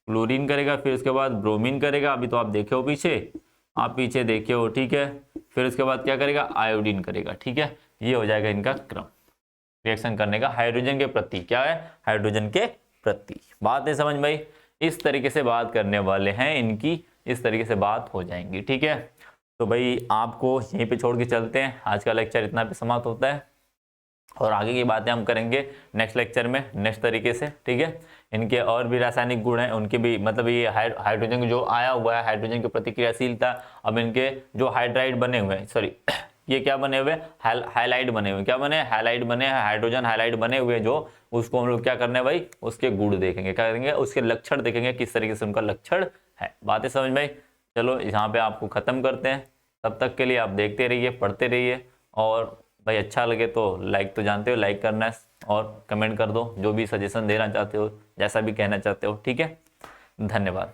क्लोरीन करेगा, फिर उसके बाद ब्रोमीन करेगा, अभी तो आप देखे हो पीछे, आप पीछे देखे हो, ठीक है। फिर उसके बाद क्या करेगा, आयोडीन करेगा, ठीक है। ये हो जाएगा इनका क्रम रिएक्शन करने का हाइड्रोजन के प्रति, क्या है, हाइड्रोजन के प्रति। बात है समझ भाई, इस तरीके से बात करने वाले हैं, इनकी इस तरीके से बात हो जाएंगी, ठीक है। तो भाई आपको यहीं पे छोड़ के चलते हैं, आज का लेक्चर इतना पे समाप्त होता है, और आगे की बातें हम करेंगे नेक्स्ट लेक्चर में, नेक्स्ट तरीके से, ठीक है। इनके और भी रासायनिक गुण हैं, उनके भी, मतलब ये हाइड्रोजन जो आया हुआ है, हाइड्रोजन की प्रतिक्रियाशीलता, अब इनके जो हाइड्राइड बने हुए हैं, सॉरी ये क्या बने हुए, हाइलाइड बने हुए, क्या बने, हाइलाइड बने हैं, हाइड्रोजन हाइलाइड बने हुए, जो उसको हम लोग क्या करने हैं भाई, उसके गुण देखेंगे, क्या करेंगे, उसके लक्षण देखेंगे, किस तरीके से उनका लक्षण है। बातें समझ में आई। चलो यहाँ पे आपको खत्म करते हैं, तब तक के लिए आप देखते रहिए, पढ़ते रहिए, और भाई अच्छा लगे तो लाइक, तो जानते हो लाइक करना है, और कमेंट कर दो जो भी सजेशन देना चाहते हो, जैसा भी कहना चाहते हो, ठीक है। धन्यवाद।